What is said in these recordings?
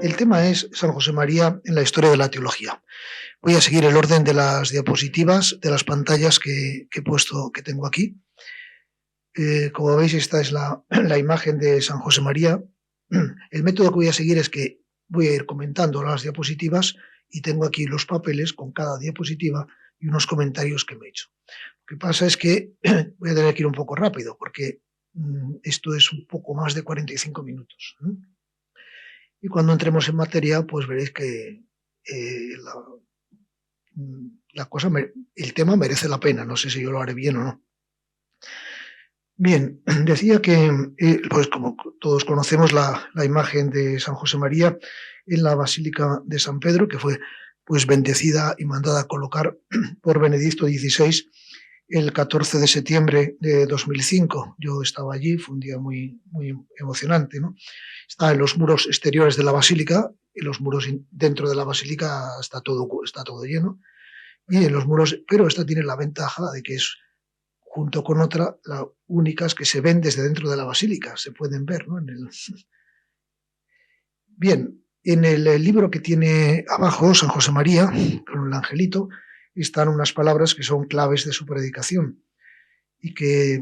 El tema es San José María en la historia de la teología. Voy a seguir el orden de las diapositivas, de las pantallas que he puesto, que tengo aquí. Como veis, esta es la imagen de San José María. El método que voy a seguir es que voy a ir comentando las diapositivas y tengo aquí los papeles con cada diapositiva y unos comentarios que me he hecho. Lo que pasa es que voy a tener que ir un poco rápido porque esto es un poco más de 45 minutos. Y cuando entremos en materia, pues veréis que el tema merece la pena. No sé si yo lo haré bien o no. Bien, decía que, pues como todos conocemos la imagen de San José María en la Basílica de San Pedro, que fue pues bendecida y mandada a colocar por Benedicto XVI el 14 de septiembre de 2005. Yo estaba allí, fue un día muy, muy emocionante, ¿no? Está en los muros exteriores de la basílica, y los muros dentro de la basílica está todo lleno, y en los muros, pero esta tiene la ventaja de que es, junto con otra, las únicas que se ven desde dentro de la basílica, se pueden ver, ¿no? Bien, en el libro que tiene abajo, San José María, con el angelito, están unas palabras que son claves de su predicación y que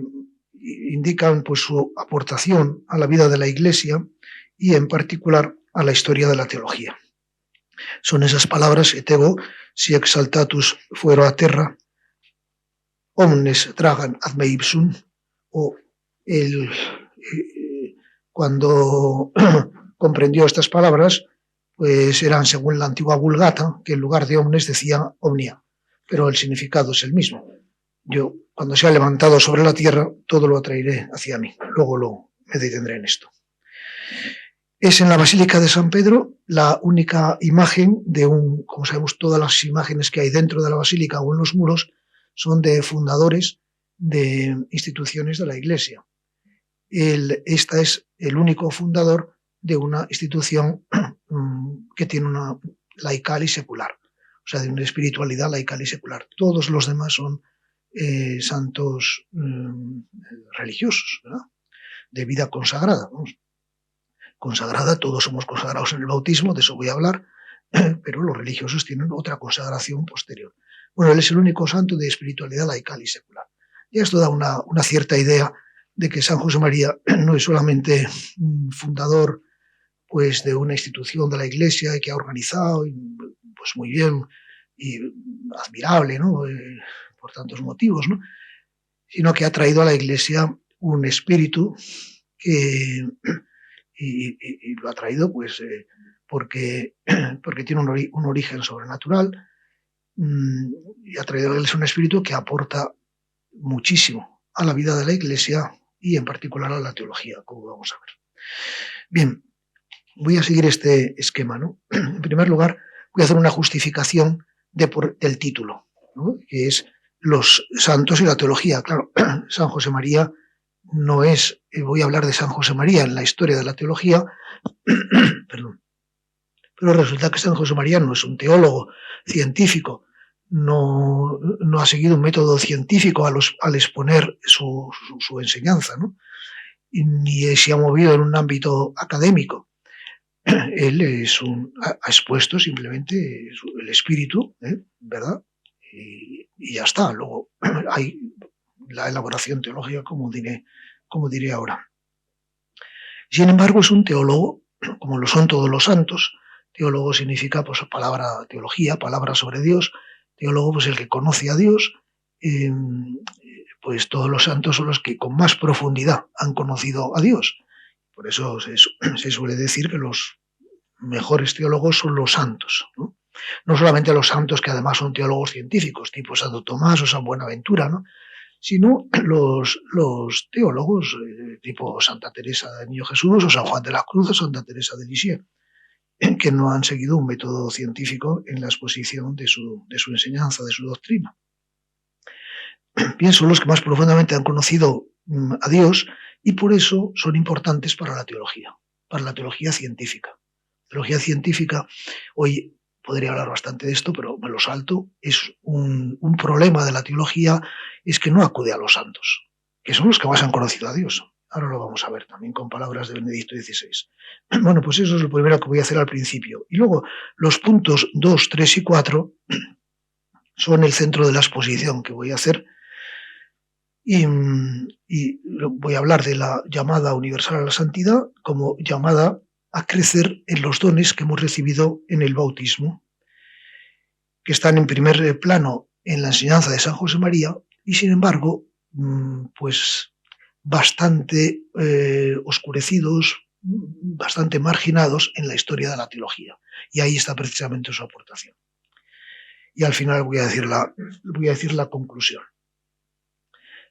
indican pues su aportación a la vida de la Iglesia y en particular a la historia de la teología. Son esas palabras etego si exaltatus fuero a terra omnes tragan ad me ipsum, o cuando comprendió estas palabras, pues eran según la antigua Vulgata, que en lugar de omnes decía omnia, pero el significado es el mismo. Yo, cuando sea levantado sobre la tierra, todo lo atraeré hacia mí. Luego me detendré en esto. Es en la Basílica de San Pedro la única imagen de como sabemos, todas las imágenes que hay dentro de la basílica o en los muros son de fundadores de instituciones de la Iglesia. Esta es el único fundador de una institución que tiene una laical y secular, o sea, de una espiritualidad laical y secular. Todos los demás son santos religiosos, ¿verdad? De vida consagrada. Vamos. Consagrada, todos somos consagrados en el bautismo, de eso voy a hablar, pero los religiosos tienen otra consagración posterior. Bueno, él es el único santo de espiritualidad laical y secular. Y esto da una cierta idea de que San José María no es solamente un fundador pues, de una institución de la Iglesia y que ha organizado pues, muy bien y admirable, ¿no? Por tantos motivos, ¿no? Sino que ha traído a la Iglesia un espíritu que... Y lo ha traído pues porque tiene un origen sobrenatural y ha traído a la Iglesia un espíritu que aporta muchísimo a la vida de la Iglesia y en particular a la teología, como vamos a ver. Bien, voy a seguir este esquema, ¿no? En primer lugar, voy a hacer una justificación del título, ¿no? Que es los santos y la teología. Claro, San José María no es, voy a hablar de San José María en la historia de la teología, perdón, pero resulta que San José María no es un teólogo científico, no ha seguido un método científico al exponer su enseñanza, ¿no? Ni se ha movido en un ámbito académico. Él ha expuesto simplemente el espíritu, ¿verdad? Y ya está. Luego hay la elaboración teológica, como diré ahora. Sin embargo, es un teólogo, como lo son todos los santos. Teólogo significa, pues, teología, palabra sobre Dios. Teólogo, pues, el que conoce a Dios. Pues todos los santos son los que con más profundidad han conocido a Dios. Por eso se suele decir que los mejores teólogos son los santos, ¿no? No solamente los santos que además son teólogos científicos, tipo Santo Tomás o San Buenaventura, ¿no? Sino los teólogos tipo Santa Teresa del Niño Jesús o San Juan de la Cruz o Santa Teresa de Lisieux, que no han seguido un método científico en la exposición de su enseñanza, de su doctrina. Bien, son los que más profundamente han conocido a Dios y por eso son importantes para la teología científica. La teología científica, hoy podría hablar bastante de esto, pero me lo salto. Es un problema de la teología, es que no acude a los santos, que son los que más han conocido a Dios. Ahora lo vamos a ver también con palabras de Benedicto XVI. Bueno, pues eso es lo primero que voy a hacer al principio. Y luego los puntos 2, 3 y 4 son el centro de la exposición que voy a hacer. Y voy a hablar de la llamada universal a la santidad como llamada a crecer en los dones que hemos recibido en el bautismo, que están en primer plano en la enseñanza de San José María y, sin embargo, pues bastante oscurecidos, bastante marginados en la historia de la teología. Y ahí está precisamente su aportación. Y al final voy a decir la conclusión.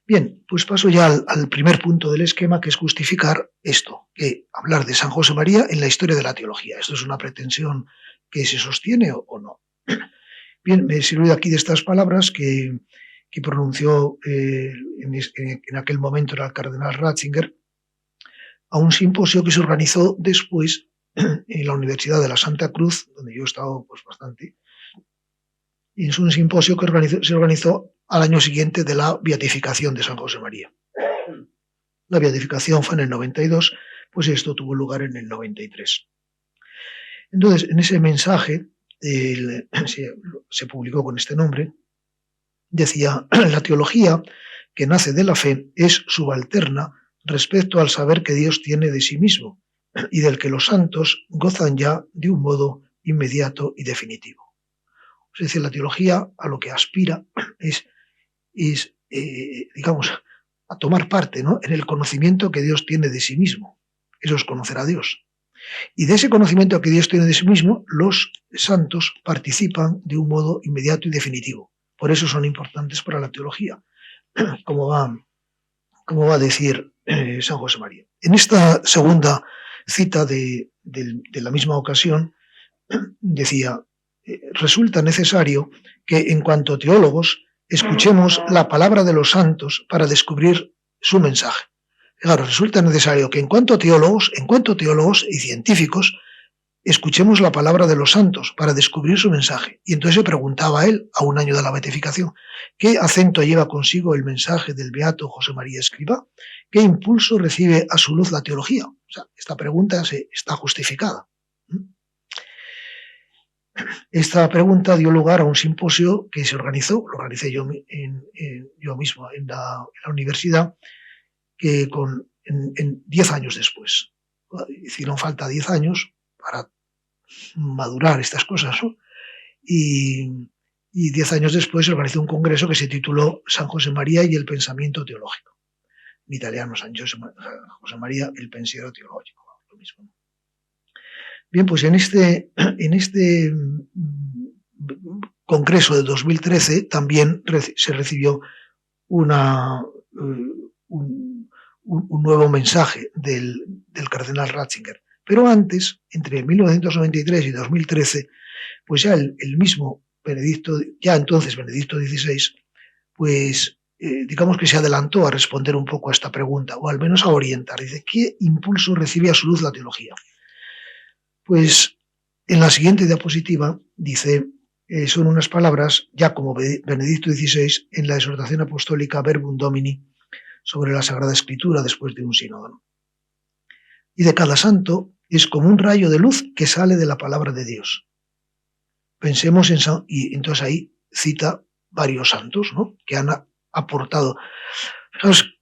Bien, pues paso ya al primer punto del esquema, que es justificar esto, que hablar de San José María en la historia de la teología. ¿Esto es una pretensión que se sostiene o no? Bien, me he servido aquí de estas palabras que pronunció en aquel momento era el cardenal Ratzinger a un simposio que se organizó después en la Universidad de la Santa Cruz, donde yo he estado pues bastante. Y es un simposio que se organizó al año siguiente de la beatificación de San José María. La beatificación fue en el 92, pues esto tuvo lugar en el 93. Entonces, en ese mensaje, se publicó con este nombre, decía: la teología que nace de la fe es subalterna respecto al saber que Dios tiene de sí mismo y del que los santos gozan ya de un modo inmediato y definitivo. Es decir, la teología a lo que aspira es digamos, a tomar parte, ¿no?, en el conocimiento que Dios tiene de sí mismo. Eso es conocer a Dios. Y de ese conocimiento que Dios tiene de sí mismo, los santos participan de un modo inmediato y definitivo. Por eso son importantes para la teología, como va a decir San José María. En esta segunda cita de la misma ocasión, decía: resulta necesario que, en cuanto teólogos, escuchemos la palabra de los santos para descubrir su mensaje. Claro, resulta necesario que en cuanto teólogos y científicos, escuchemos la palabra de los santos para descubrir su mensaje. Y entonces se preguntaba él, a un año de la beatificación, ¿qué acento lleva consigo el mensaje del beato José María Escrivá? ¿Qué impulso recibe a su luz la teología? O sea, esta pregunta está justificada. Esta pregunta dio lugar a un simposio que se organizó, lo organicé yo mismo en la universidad, que en 10 años después. Hicieron falta 10 años para madurar estas cosas, ¿no? Y 10 años después se organizó un congreso que se tituló San José María y el pensamiento teológico. En italiano, San José María, el pensiero teológico, lo mismo. Bien, pues en este congreso de 2013 también se recibió un nuevo mensaje del cardenal Ratzinger. Pero antes, entre 1993 y 2013, pues ya el mismo entonces Benedicto XVI, pues digamos que se adelantó a responder un poco a esta pregunta, o al menos a orientar. Dice: ¿qué impulso recibe a su luz la teología? Pues en la siguiente diapositiva dice, son unas palabras ya como Benedicto XVI en la exhortación apostólica Verbum Domini sobre la Sagrada Escritura después de un sínodo. Y de cada santo es como un rayo de luz que sale de la palabra de Dios. Pensemos en y entonces ahí cita varios santos, ¿no?, que han aportado. Fijaos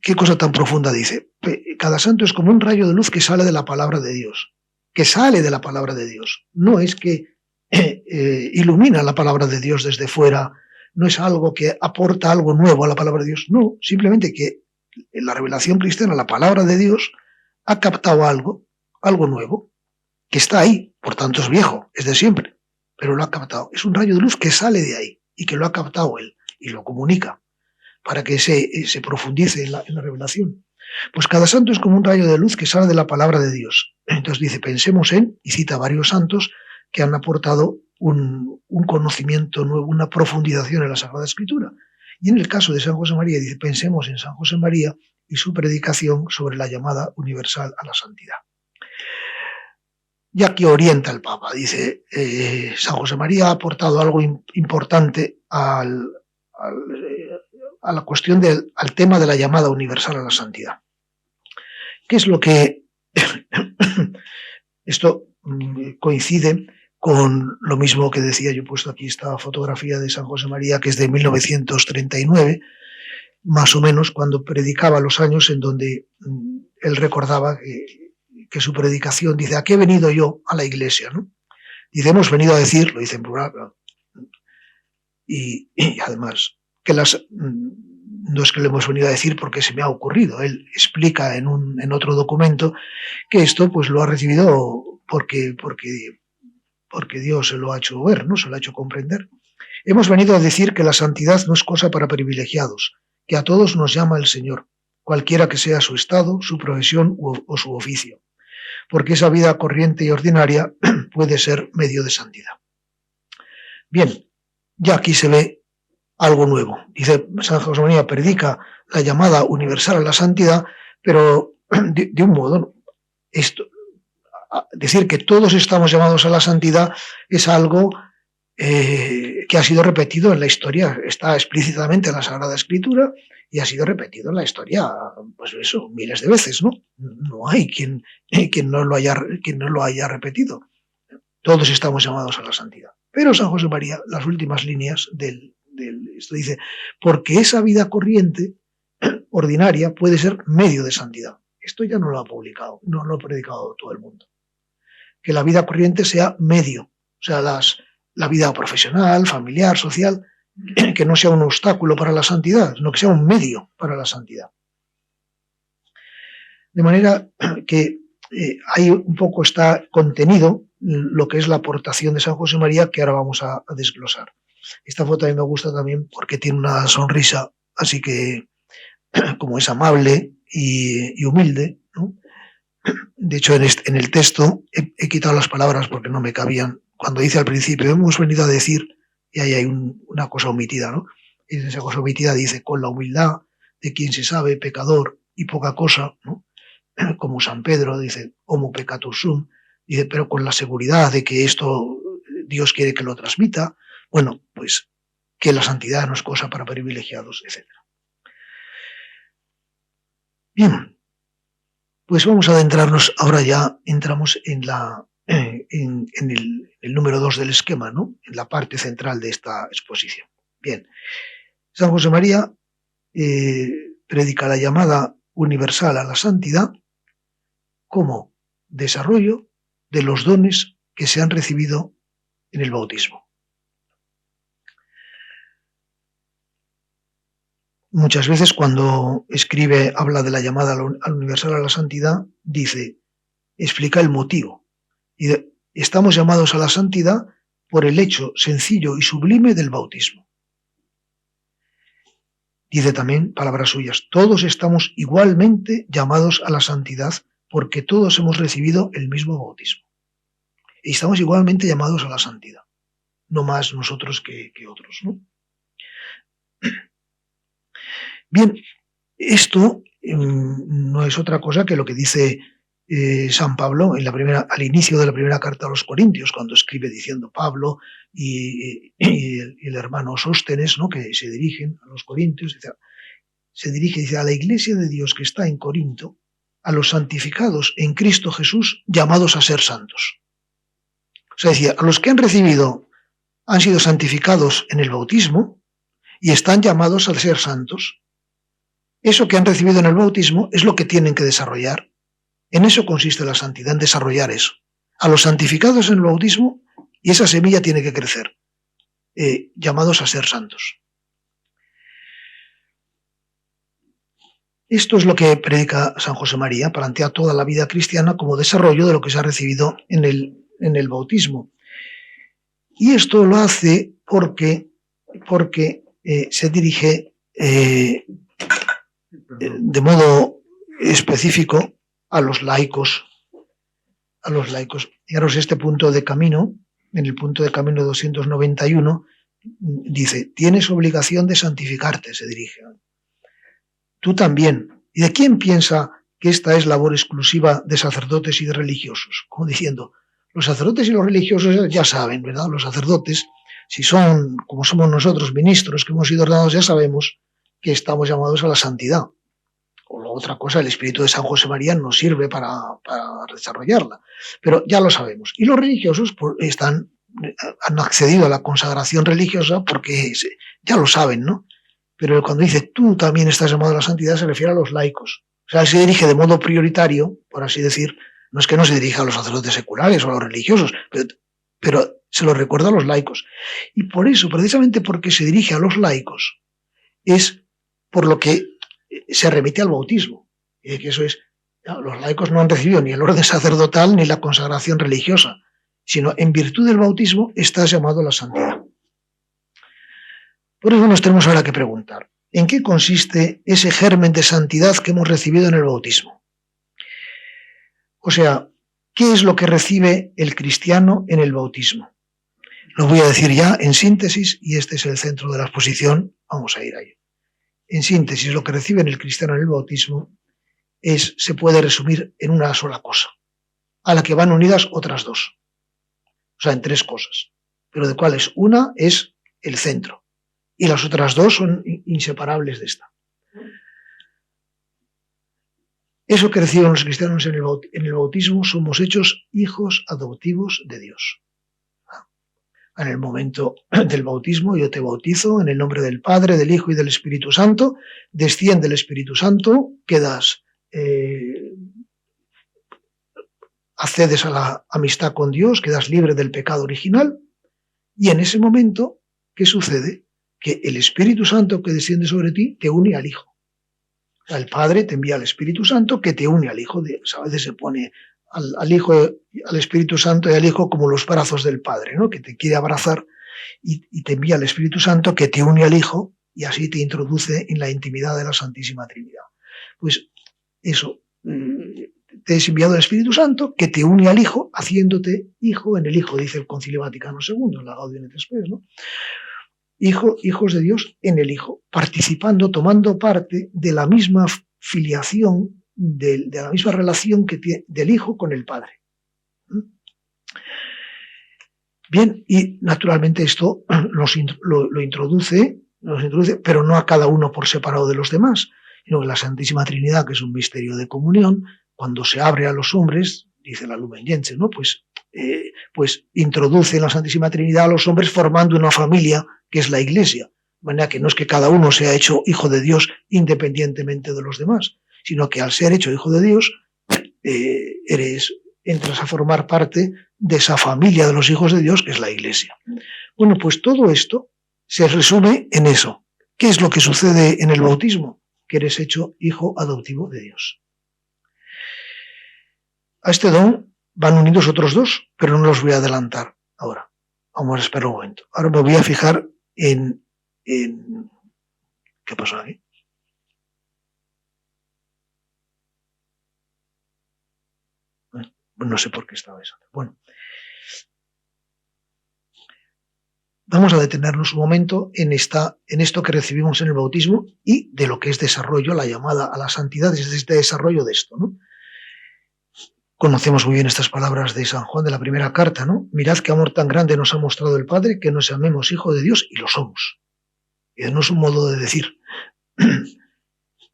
qué cosa tan profunda dice. Cada santo es como un rayo de luz que sale de la palabra de Dios. Que sale de la palabra de Dios. No es que ilumina la palabra de Dios desde fuera, no es algo que aporta algo nuevo a la palabra de Dios, no, simplemente que en la revelación cristiana la palabra de Dios ha captado algo nuevo, que está ahí, por tanto es viejo, es de siempre, pero lo ha captado. Es un rayo de luz que sale de ahí y que lo ha captado él y lo comunica para que se profundice en la revelación. Pues cada santo es como un rayo de luz que sale de la palabra de Dios. Entonces dice, pensemos en, y cita varios santos que han aportado un conocimiento nuevo, una profundización en la Sagrada Escritura. Y en el caso de San José María, dice, pensemos en San José María y su predicación sobre la llamada universal a la santidad. Ya que orienta el Papa, dice, San José María ha aportado algo importante a la cuestión al tema de la llamada universal a la santidad. ¿Qué es lo que esto coincide con lo mismo que decía? Yo he puesto aquí esta fotografía de San José María, que es de 1939, más o menos, cuando predicaba, los años en donde él recordaba que su predicación dice: ¿a qué he venido yo a la iglesia? ¿No? Dice: hemos venido a decir, lo dice en plural, y además que no es que le hemos venido a decir porque se me ha ocurrido. Él explica en otro documento que esto pues lo ha recibido porque Dios se lo ha hecho ver, ¿no? Se lo ha hecho comprender. Hemos venido a decir que la santidad no es cosa para privilegiados, que a todos nos llama el Señor, cualquiera que sea su estado, su profesión o su oficio, porque esa vida corriente y ordinaria puede ser medio de santidad. Bien, ya aquí se ve algo nuevo. Dice San José María, predica la llamada universal a la santidad, pero de un modo, decir que todos estamos llamados a la santidad es algo que ha sido repetido en la historia, está explícitamente en la Sagrada Escritura y ha sido repetido en la historia, pues eso, miles de veces, ¿no? No hay quien no lo haya repetido. Todos estamos llamados a la santidad. Pero San José María, las últimas líneas esto dice: porque esa vida corriente, ordinaria, puede ser medio de santidad. Esto ya no lo ha publicado, no lo ha predicado todo el mundo. Que la vida corriente sea medio, o sea, la vida profesional, familiar, social, que no sea un obstáculo para la santidad, sino que sea un medio para la santidad. De manera que ahí un poco está contenido lo que es la aportación de San José María, que ahora vamos a desglosar. Esta foto a mí me gusta también porque tiene una sonrisa, así que como es amable y humilde, ¿no? De hecho, en el texto he quitado las palabras porque no me cabían. Cuando dice al principio: hemos venido a decir, y ahí hay una cosa omitida, ¿no? Y esa cosa omitida dice: con la humildad de quien se sabe pecador y poca cosa, ¿no? Como San Pedro dice: homo peccator sum, dice, pero con la seguridad de que esto Dios quiere que lo transmita. Bueno, pues que la santidad no es cosa para privilegiados, etc. Bien. Pues vamos a adentrarnos, ahora ya entramos en el número 2 del esquema, ¿no? En la parte central de esta exposición. Bien, San José María predica la llamada universal a la santidad como desarrollo de los dones que se han recibido en el bautismo. Muchas veces cuando escribe, habla de la llamada al universal a la santidad, dice, explica el motivo. Y estamos llamados a la santidad por el hecho sencillo y sublime del bautismo. Dice también, palabras suyas, todos estamos igualmente llamados a la santidad porque todos hemos recibido el mismo bautismo. Y estamos igualmente llamados a la santidad, no más nosotros que otros, ¿no? Bien, esto no es otra cosa que lo que dice San Pablo al inicio de la primera carta a los Corintios, cuando escribe diciendo Pablo y el hermano Sóstenes, ¿no? Que se dirigen a los Corintios, dice a la iglesia de Dios que está en Corinto, a los santificados en Cristo Jesús, llamados a ser santos. O sea, decía, a los que han sido santificados en el bautismo y están llamados a ser santos. Eso que han recibido en el bautismo es lo que tienen que desarrollar. En eso consiste la santidad, en desarrollar eso. A los santificados en el bautismo, y esa semilla tiene que crecer, llamados a ser santos. Esto es lo que predica San José María, plantea toda la vida cristiana como desarrollo de lo que se ha recibido en el bautismo. Y esto lo hace porque se dirige de modo específico a los laicos. Fijaros este punto de camino, en el punto de camino 291, dice, tienes obligación de santificarte, se dirige. Tú también. ¿Y de quién piensa que esta es labor exclusiva de sacerdotes y de religiosos? Como diciendo, los sacerdotes y los religiosos ya saben, ¿verdad? Los sacerdotes, si son, como somos nosotros, ministros que hemos sido ordenados, ya sabemos que estamos llamados a la santidad. O la otra cosa, el espíritu de San José María nos sirve para desarrollarla. Pero ya lo sabemos. Y los religiosos han accedido a la consagración religiosa porque ya lo saben, ¿no? Pero cuando dice tú también estás llamado a la santidad se refiere a los laicos. O sea, él se dirige de modo prioritario, por así decir, no es que no se dirija a los sacerdotes seculares o a los religiosos, pero se lo recuerda a los laicos. Y por eso, precisamente porque se dirige a los laicos, es por lo que se remite al bautismo. Y que eso es, los laicos no han recibido ni el orden sacerdotal ni la consagración religiosa, sino en virtud del bautismo estás llamado a la santidad. Por eso nos tenemos ahora que preguntar, ¿en qué consiste ese germen de santidad que hemos recibido en el bautismo? O sea, ¿qué es lo que recibe el cristiano en el bautismo? Lo voy a decir ya en síntesis, y este es el centro de la exposición, vamos a ir ahí. En síntesis, lo que recibe el cristiano en el bautismo se puede resumir en una sola cosa, a la que van unidas otras dos. O sea, en tres cosas, pero de cuales una es el centro, y las otras dos son inseparables de esta. Eso que reciben los cristianos en el bautismo, somos hechos hijos adoptivos de Dios. En el momento del bautismo, yo te bautizo en el nombre del Padre, del Hijo y del Espíritu Santo, desciende el Espíritu Santo, accedes a la amistad con Dios, quedas libre del pecado original, y en ese momento, ¿qué sucede? Que el Espíritu Santo que desciende sobre ti te une al Hijo. O sea, el Padre te envía al Espíritu Santo que te une al Hijo. A veces se pone al Hijo, al Espíritu Santo y al Hijo como los brazos del Padre, ¿no? Que te quiere abrazar y te envía al Espíritu Santo que te une al Hijo y así te introduce en la intimidad de la Santísima Trinidad. Pues eso, te es enviado el Espíritu Santo que te une al Hijo, haciéndote hijo en el Hijo, dice el Concilio Vaticano II, en la Gaudium et Spes, ¿no? Hijos de Dios en el Hijo, participando, tomando parte de la misma filiación, de la misma relación que tiene del Hijo con el Padre. Bien, y naturalmente esto nos introduce, pero no a cada uno por separado de los demás, sino que la Santísima Trinidad, que es un misterio de comunión, cuando se abre a los hombres, dice la Lumen Gentium, ¿no? Pues introduce en la Santísima Trinidad a los hombres formando una familia que es la Iglesia. De manera que no es que cada uno sea hecho hijo de Dios independientemente de los demás, sino que al ser hecho hijo de Dios, entras a formar parte de esa familia de los hijos de Dios que es la Iglesia. Bueno, pues todo esto se resume en eso. ¿Qué es lo que sucede en el bautismo? Que eres hecho hijo adoptivo de Dios. A este don van unidos otros dos, pero no los voy a adelantar ahora. Vamos a esperar un momento. Ahora me voy a fijar en ¿qué pasó aquí? No sé por qué estaba eso. Bueno, vamos a detenernos un momento en esto que recibimos en el bautismo y de lo que es desarrollo, la llamada a la santidad, es este desarrollo de esto, ¿no? Conocemos muy bien estas palabras de San Juan de la primera carta, ¿no? Mirad qué amor tan grande nos ha mostrado el Padre, que nos llamemos hijos de Dios, y lo somos. Y no es un modo de decir,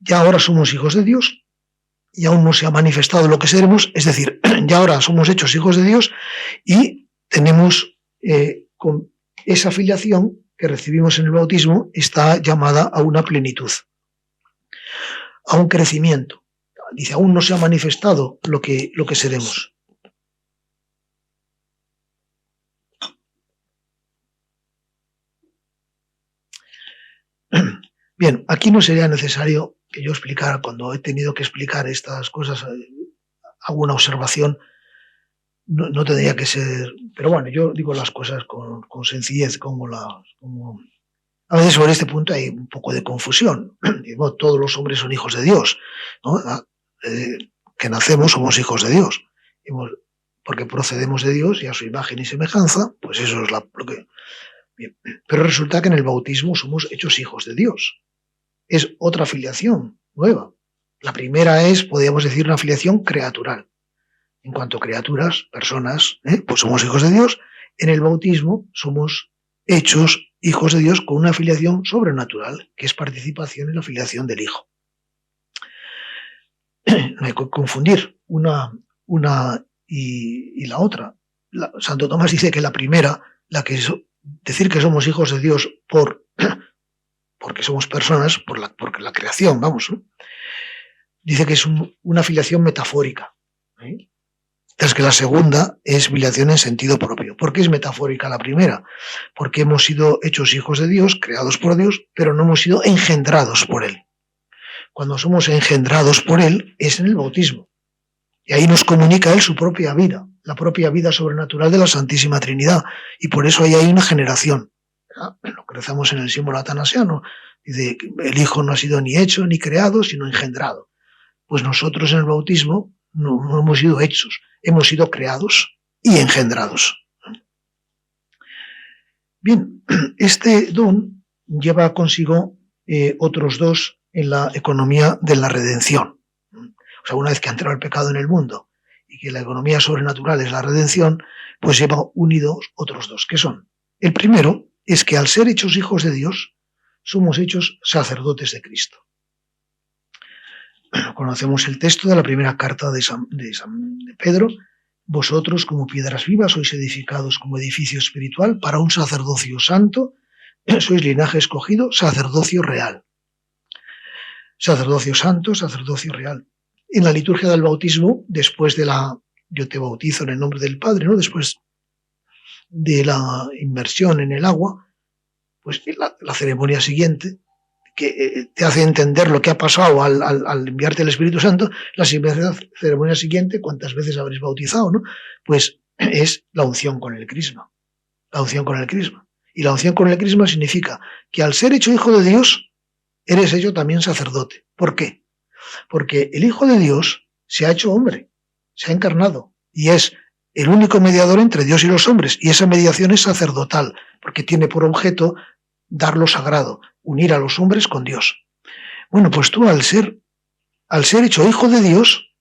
ya ahora somos hijos de Dios, y aún no se ha manifestado lo que seremos, es decir, ya ahora somos hechos hijos de Dios y tenemos con esa filiación que recibimos en el bautismo, está llamada a una plenitud, a un crecimiento. Dice, aún no se ha manifestado lo que seremos. Bien, aquí no sería necesario que yo explicara, cuando he tenido que explicar estas cosas, alguna observación, no tendría que ser... Pero bueno, yo digo las cosas con sencillez, a veces sobre este punto hay un poco de confusión. Digo, todos los hombres son hijos de Dios, ¿no? Que nacemos somos hijos de Dios, porque procedemos de Dios y a su imagen y semejanza, pues eso es lo que... Bien. Pero resulta que en el bautismo somos hechos hijos de Dios. Es otra filiación nueva. La primera es, podríamos decir, una filiación creatural. En cuanto a criaturas, personas, pues somos hijos de Dios. En el bautismo somos hechos hijos de Dios con una filiación sobrenatural, que es participación en la filiación del Hijo. no hay que confundir una y la otra. Santo Tomás dice que la primera, decir que somos hijos de Dios porque somos personas, porque la creación, vamos, ¿no? Dice que es una filiación metafórica. Es que la segunda es filiación en sentido propio. ¿Por qué es metafórica la primera? Porque hemos sido hechos hijos de Dios, creados por Dios, pero no hemos sido engendrados por Él. Cuando somos engendrados por Él es en el bautismo. Y ahí nos comunica Él su propia vida, la propia vida sobrenatural de la Santísima Trinidad. Y por eso ahí hay una generación. Lo que rezamos en el símbolo atanasiano. Dice, el Hijo no ha sido ni hecho ni creado, sino engendrado. Pues nosotros en el bautismo no hemos sido hechos, hemos sido creados y engendrados. Bien, este don lleva consigo otros dos en la economía de la redención. O sea, una vez que ha entrado el pecado en el mundo y que la economía sobrenatural es la redención, pues lleva unidos otros dos, que son: el primero es que al ser hechos hijos de Dios, somos hechos sacerdotes de Cristo. Conocemos el texto de la primera carta de Pedro: vosotros como piedras vivas sois edificados como edificio espiritual para un sacerdocio santo, sois linaje escogido, sacerdocio real. Sacerdocio santo, sacerdocio real. En la liturgia del bautismo, después de yo te bautizo en el nombre del Padre, ¿no? Después de la inmersión en el agua, pues la ceremonia siguiente, que te hace entender lo que ha pasado al enviarte el Espíritu Santo, la ceremonia siguiente, cuántas veces habréis bautizado, ¿no? Pues es la unción con el crisma. La unción con el crisma. Y la unción con el crisma significa que al ser hecho hijo de Dios, eres hecho también sacerdote. ¿Por qué? Porque el Hijo de Dios se ha hecho hombre, se ha encarnado, y es el único mediador entre Dios y los hombres, y esa mediación es sacerdotal, porque tiene por objeto dar lo sagrado, unir a los hombres con Dios. Bueno, pues tú al ser hecho hijo de Dios,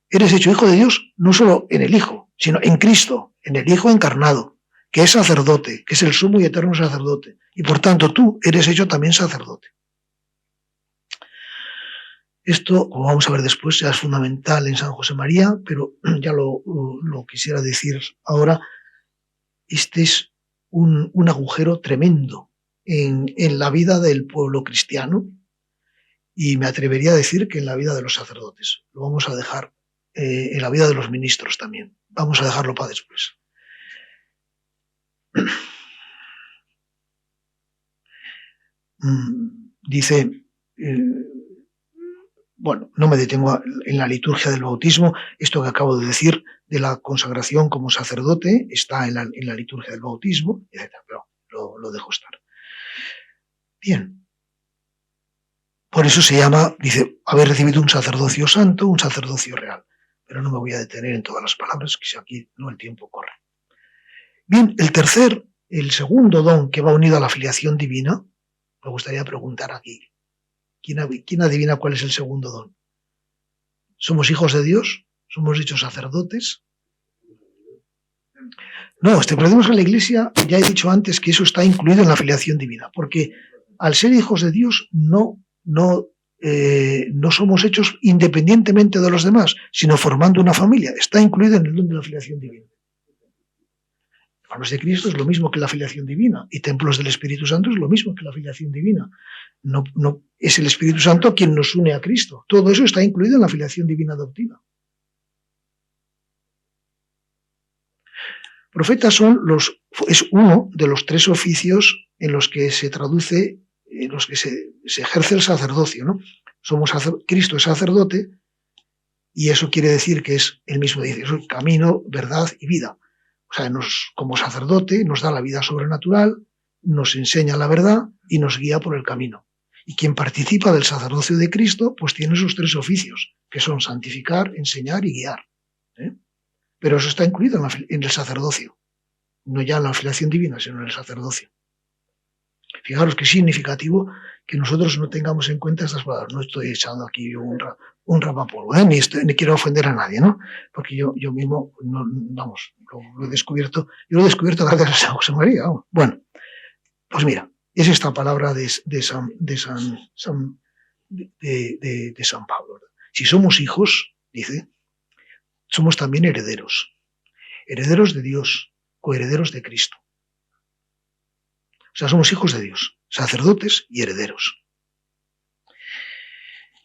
eres hecho hijo de Dios no solo en el Hijo, sino en Cristo, en el Hijo encarnado, que es sacerdote, que es el sumo y eterno sacerdote, y por tanto tú eres hecho también sacerdote. Esto, como vamos a ver después, ya es fundamental en San José María, pero ya lo quisiera decir ahora. Este es un agujero tremendo en la vida del pueblo cristiano, y me atrevería a decir que en la vida de los sacerdotes. Lo vamos a dejar en la vida de los ministros también. Vamos a dejarlo para después. Dice... Bueno, no me detengo en la liturgia del bautismo. Esto que acabo de decir de la consagración como sacerdote está en la liturgia del bautismo, etc. Pero lo dejo estar. Bien. Por eso se llama, dice, haber recibido un sacerdocio santo, un sacerdocio real. Pero no me voy a detener en todas las palabras, que si aquí no el tiempo corre. Bien, el segundo don que va unido a la filiación divina, me gustaría preguntar aquí. ¿Quién adivina cuál es el segundo don? ¿Somos hijos de Dios? ¿Somos hechos sacerdotes? No, perdemos a la Iglesia, ya he dicho antes que eso está incluido en la filiación divina, porque al ser hijos de Dios no somos hechos independientemente de los demás, sino formando una familia. Está incluido en el don de la filiación divina. Hermanos de Cristo es lo mismo que la filiación divina, y templos del Espíritu Santo es lo mismo que la filiación divina. No es el Espíritu Santo quien nos une a Cristo. Todo eso está incluido en la filiación divina adoptiva. Profetas es uno de los tres oficios en los que se traduce, en los que se ejerce el sacerdocio, ¿no? Cristo es sacerdote, y eso quiere decir que es el mismo, dice, es camino, verdad y vida. O sea, como sacerdote nos da la vida sobrenatural, nos enseña la verdad y nos guía por el camino. Y quien participa del sacerdocio de Cristo, pues tiene esos tres oficios, que son santificar, enseñar y guiar. Pero eso está incluido en el sacerdocio, no ya en la filiación divina, sino en el sacerdocio. Fijaros qué significativo que nosotros no tengamos en cuenta estas palabras. No estoy echando aquí un rapapolvo, ni quiero ofender a nadie, ¿no? Porque yo mismo, lo he descubierto. Yo lo he descubierto gracias a San José María. Vamos. Bueno, pues mira, es esta palabra de San Pablo. Si somos hijos, dice, somos también herederos. Herederos de Dios, coherederos de Cristo. O sea, somos hijos de Dios, sacerdotes y herederos.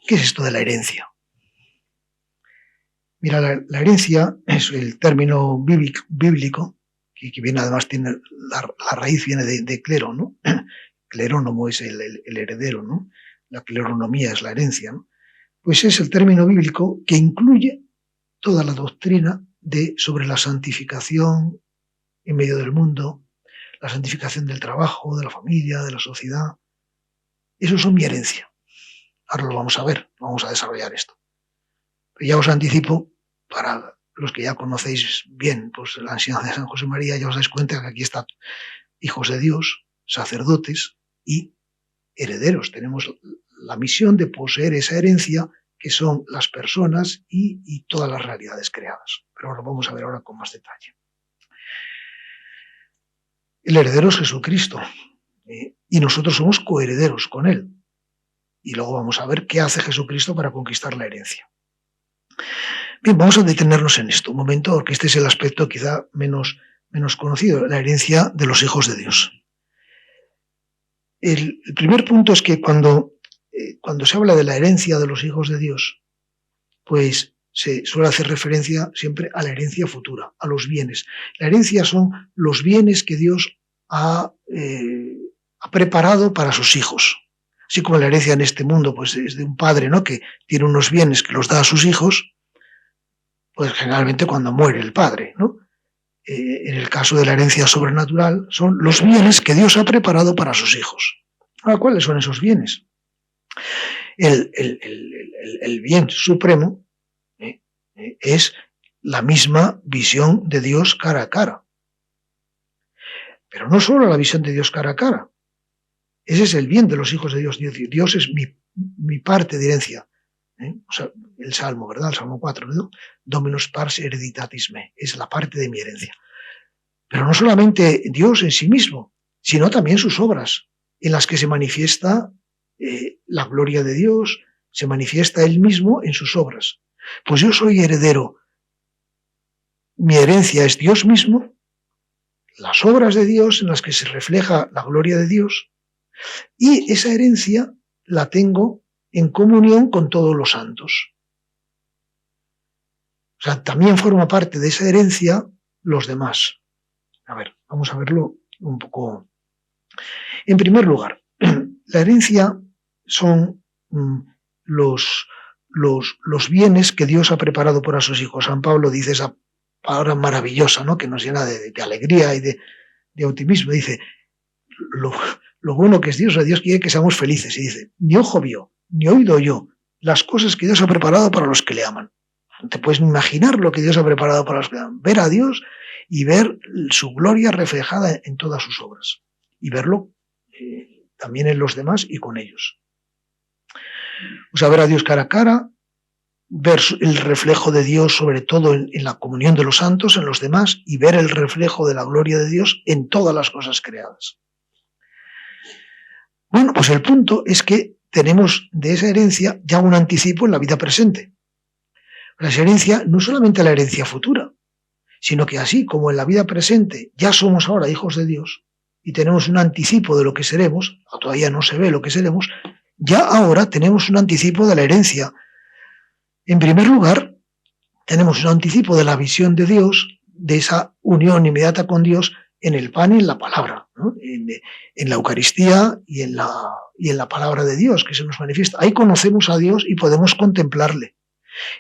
¿Qué es esto de la herencia? Mira, la herencia es el término bíblico, que viene, además, tiene la raíz viene de clero, ¿no? Clerónomo es el heredero, ¿no? La cleronomía es la herencia, ¿no? Pues es el término bíblico que incluye toda la doctrina sobre la santificación en medio del mundo, la santificación del trabajo, de la familia, de la sociedad. Eso son mi herencia. Ahora lo vamos a ver, vamos a desarrollar esto. Pero ya os anticipo, para los que ya conocéis bien pues, la enseñanza de San José María, ya os dais cuenta que aquí están hijos de Dios, sacerdotes y herederos. Tenemos la misión de poseer esa herencia que son las personas y todas las realidades creadas. Pero lo vamos a ver ahora con más detalle. El heredero es Jesucristo y nosotros somos coherederos con Él. Y luego vamos a ver qué hace Jesucristo para conquistar la herencia. Bien, vamos a detenernos en esto un momento, porque este es el aspecto quizá menos conocido, la herencia de los hijos de Dios. El primer punto es que cuando se habla de la herencia de los hijos de Dios, pues se suele hacer referencia siempre a la herencia futura, a los bienes. La herencia son los bienes que Dios ha preparado para sus hijos. Así como la herencia en este mundo pues es de un padre, ¿no?, que tiene unos bienes que los da a sus hijos, pues generalmente cuando muere el padre, ¿no? En el caso de la herencia sobrenatural, son los bienes que Dios ha preparado para sus hijos. Ahora, ¿cuáles son esos bienes? El bien supremo es la misma visión de Dios cara a cara. Pero no solo la visión de Dios cara a cara. Ese es el bien de los hijos de Dios. Dios es mi parte de herencia. O sea, el Salmo, ¿verdad? El Salmo 4, ¿no? Dominus pars hereditatis me. Es la parte de mi herencia. Pero no solamente Dios en sí mismo, sino también sus obras, en las que se manifiesta la gloria de Dios, se manifiesta Él mismo en sus obras. Pues yo soy heredero. Mi herencia es Dios mismo, las obras de Dios en las que se refleja la gloria de Dios, y esa herencia la tengo en comunión con todos los santos. O sea, también forma parte de esa herencia los demás. A ver, vamos a verlo un poco. En primer lugar, la herencia son los bienes que Dios ha preparado para sus hijos. San Pablo dice esa palabra maravillosa, ¿no?, que nos llena de alegría y de optimismo. Dice, lo bueno que es Dios, o sea, Dios quiere que seamos felices. Y dice, ni ojo vio, ni oído oyó las cosas que Dios ha preparado para los que le aman. No te puedes imaginar lo que Dios ha preparado para los que le aman. Ver a Dios y ver su gloria reflejada en todas sus obras. Y verlo también en los demás y con ellos. O sea, ver a Dios cara a cara, ver el reflejo de Dios sobre todo en la comunión de los santos, en los demás, y ver el reflejo de la gloria de Dios en todas las cosas creadas. Bueno, pues el punto es que tenemos de esa herencia ya un anticipo en la vida presente. La herencia no solamente la herencia futura, sino que así como en la vida presente ya somos ahora hijos de Dios y tenemos un anticipo de lo que seremos, todavía no se ve lo que seremos, ya ahora tenemos un anticipo de la herencia. En primer lugar, tenemos un anticipo de la visión de Dios, de esa unión inmediata con Dios en el pan y en la palabra, ¿no? En la Eucaristía y en la palabra de Dios que se nos manifiesta. Ahí conocemos a Dios y podemos contemplarle.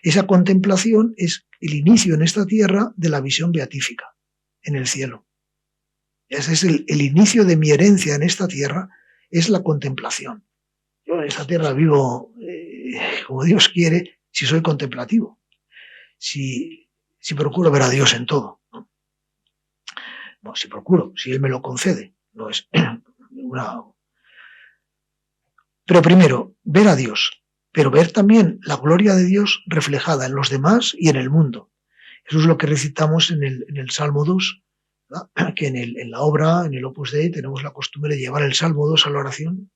Esa contemplación es el inicio en esta tierra de la visión beatífica en el cielo. Ese es el inicio de mi herencia en esta tierra, es la contemplación. Yo en esta tierra vivo como Dios quiere, si soy contemplativo, si procuro ver a Dios en todo, ¿no? Bueno, si procuro, si Él me lo concede, no es una... Pero primero, ver a Dios, pero ver también la gloria de Dios reflejada en los demás y en el mundo. Eso es lo que recitamos en el Salmo 2, ¿verdad? Que en la obra, en el Opus Dei, tenemos la costumbre de llevar el Salmo 2 a la oración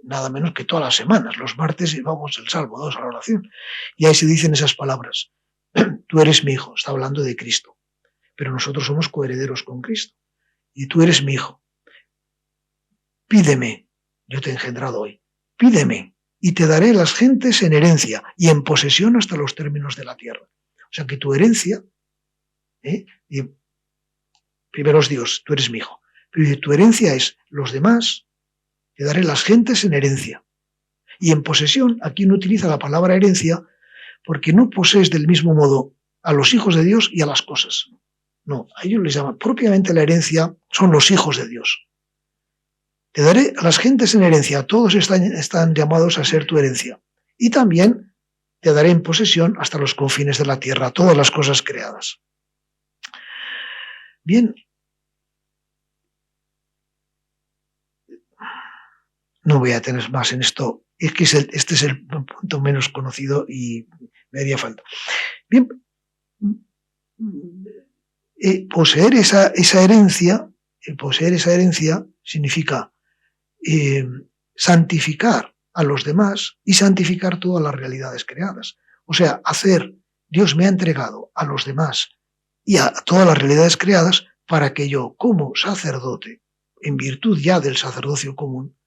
nada menos que todas las semanas. Los martes llevamos el Salmo 2 a la oración. Y ahí se dicen esas palabras. Tú eres mi hijo, está hablando de Cristo. Pero nosotros somos coherederos con Cristo. Y tú eres mi hijo. Pídeme, yo te he engendrado hoy. Pídeme, y te daré las gentes en herencia y en posesión hasta los términos de la tierra. O sea que tu herencia, y primero es Dios, tú eres mi hijo. Pero tu herencia es los demás, te daré las gentes en herencia. Y en posesión, aquí no utiliza la palabra herencia porque no posees del mismo modo a los hijos de Dios y a las cosas. No, a ellos les llaman propiamente la herencia, son los hijos de Dios. Te daré a las gentes en herencia, todos están llamados a ser tu herencia. Y también te daré en posesión hasta los confines de la tierra, todas las cosas creadas. Bien, no voy a tener más en esto, es que este es el punto menos conocido y me haría falta. Bien, poseer esa herencia significa santificar a los demás y santificar todas las realidades creadas. O sea, Dios me ha entregado a los demás y a todas las realidades creadas para que yo, como sacerdote, en virtud ya del sacerdocio común,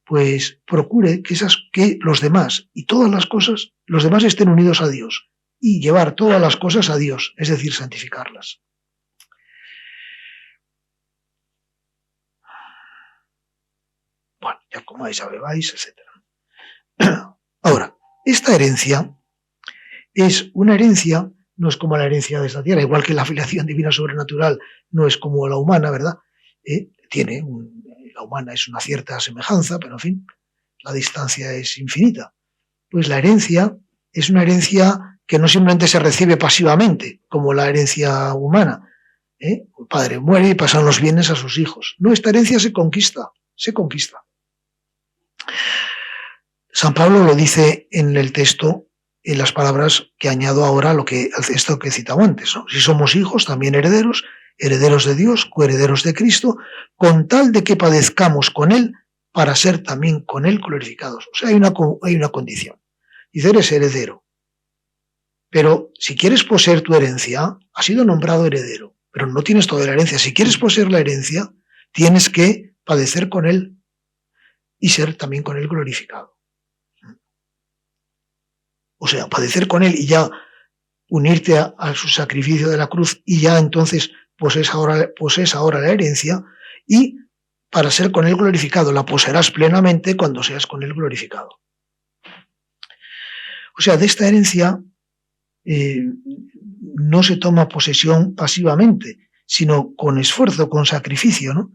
pues procure que los demás y todas las cosas, los demás estén unidos a Dios y llevar todas las cosas a Dios, es decir, santificarlas. Bueno, ya comáis, ya bebáis, etc. Ahora, esta herencia es una herencia, no es como la herencia de esta tierra, igual que la filiación divina sobrenatural no es como la humana, ¿verdad? La humana es una cierta semejanza, pero en fin, la distancia es infinita. Pues la herencia es una herencia que no simplemente se recibe pasivamente, como la herencia humana. El padre muere y pasan los bienes a sus hijos. No, esta herencia se conquista. San Pablo lo dice en el texto, en las palabras que añado ahora al texto que he citado antes, ¿no? Si somos hijos, también herederos, herederos de Dios, coherederos de Cristo, con tal de que padezcamos con Él, para ser también con Él glorificados. O sea, hay una condición. Dice, eres heredero. Pero si quieres poseer tu herencia, has sido nombrado heredero, pero no tienes toda la herencia. Si quieres poseer la herencia, tienes que padecer con Él y ser también con Él glorificado. O sea, padecer con Él y ya unirte a su sacrificio de la cruz y ya entonces posees ahora la herencia, y para ser con Él glorificado la poseerás plenamente cuando seas con Él glorificado. O sea, de esta herencia no se toma posesión pasivamente, sino con esfuerzo, con sacrificio, ¿no?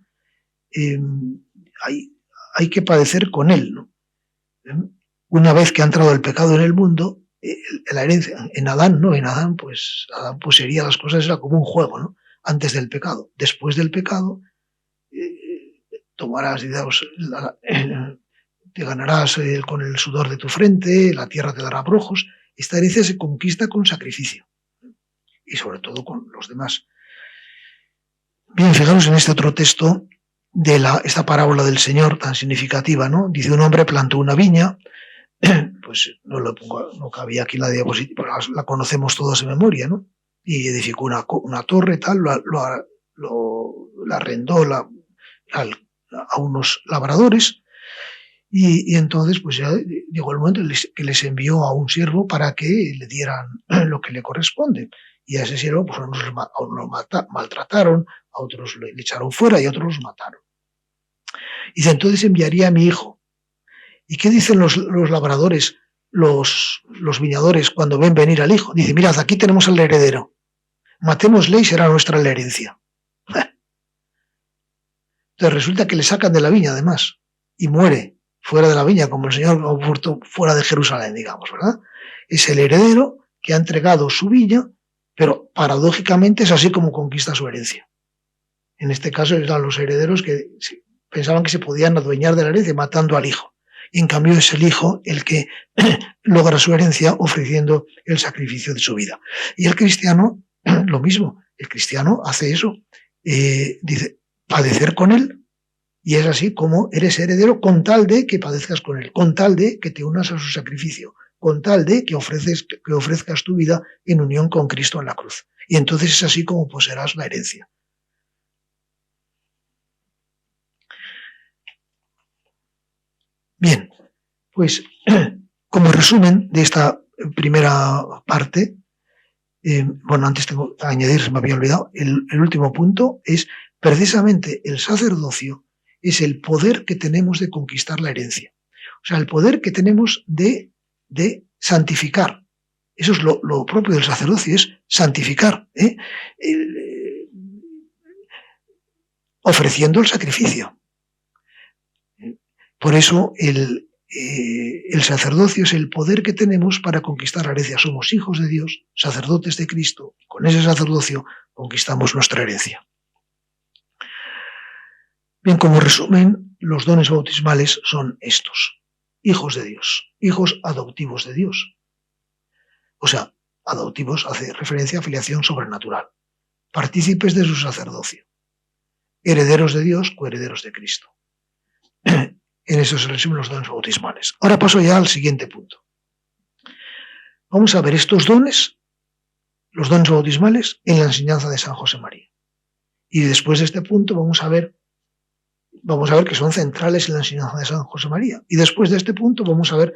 Hay que padecer con Él, ¿no? Una vez que ha entrado el pecado en el mundo, la herencia, en Adán pues Adán poseería las cosas, era como un juego, ¿no? Antes del pecado. Después del pecado, tomarás, te ganarás con el sudor de tu frente, la tierra te dará brojos. Esta herencia se conquista con sacrificio y sobre todo con los demás. Bien, fijaros en este otro texto de esta parábola del Señor tan significativa, ¿no? Dice, un hombre plantó una viña, pues no cabía aquí la diapositiva, la conocemos todos de memoria, ¿no? Y edificó una torre, tal, la arrendó a unos labradores, y entonces pues ya llegó el momento que les envió a un siervo para que le dieran lo que le corresponde. Y a ese siervo pues a unos lo maltrataron, a otros le echaron fuera y a otros los mataron. Y dice, entonces enviaría a mi hijo. ¿Y qué dicen los labradores, los viñadores, cuando ven venir al hijo? Dice, mirad, aquí tenemos al heredero. Matémosle y será nuestra la herencia. Entonces resulta que le sacan de la viña, además, y muere fuera de la viña, como el Señor lo puso fuera de Jerusalén, digamos, ¿verdad? Es el heredero que ha entregado su viña, pero paradójicamente es así como conquista su herencia. En este caso eran los herederos que pensaban que se podían adueñar de la herencia matando al hijo. Y en cambio es el hijo el que logra su herencia ofreciendo el sacrificio de su vida. Y el cristiano, lo mismo, el cristiano hace eso, dice, padecer con Él Y es así como eres heredero con tal de que padezcas con él, con tal de que te unas a su sacrificio, con tal de que ofrezcas tu vida en unión con Cristo en la cruz. Y entonces es así como poseerás la herencia. Bien, pues como resumen de esta primera parte, antes tengo que añadir, se me había olvidado, el último punto es precisamente el sacerdocio es el poder que tenemos de conquistar la herencia. O sea, el poder que tenemos de santificar. Eso es lo propio del sacerdocio, es santificar, ofreciendo el sacrificio. Por eso el sacerdocio es el poder que tenemos para conquistar la herencia. Somos hijos de Dios, sacerdotes de Cristo. Con ese sacerdocio conquistamos nuestra herencia. Bien, como resumen, los dones bautismales son estos. Hijos de Dios, hijos adoptivos de Dios. O sea, adoptivos hace referencia a filiación sobrenatural. Partícipes de su sacerdocio. Herederos de Dios, coherederos de Cristo. En eso se resumen los dones bautismales. Ahora paso ya al siguiente punto. Vamos a ver estos dones, los dones bautismales, en la enseñanza de San José María. Y después de este punto vamos a ver que son centrales en la enseñanza de San José María. Y después de este punto vamos a ver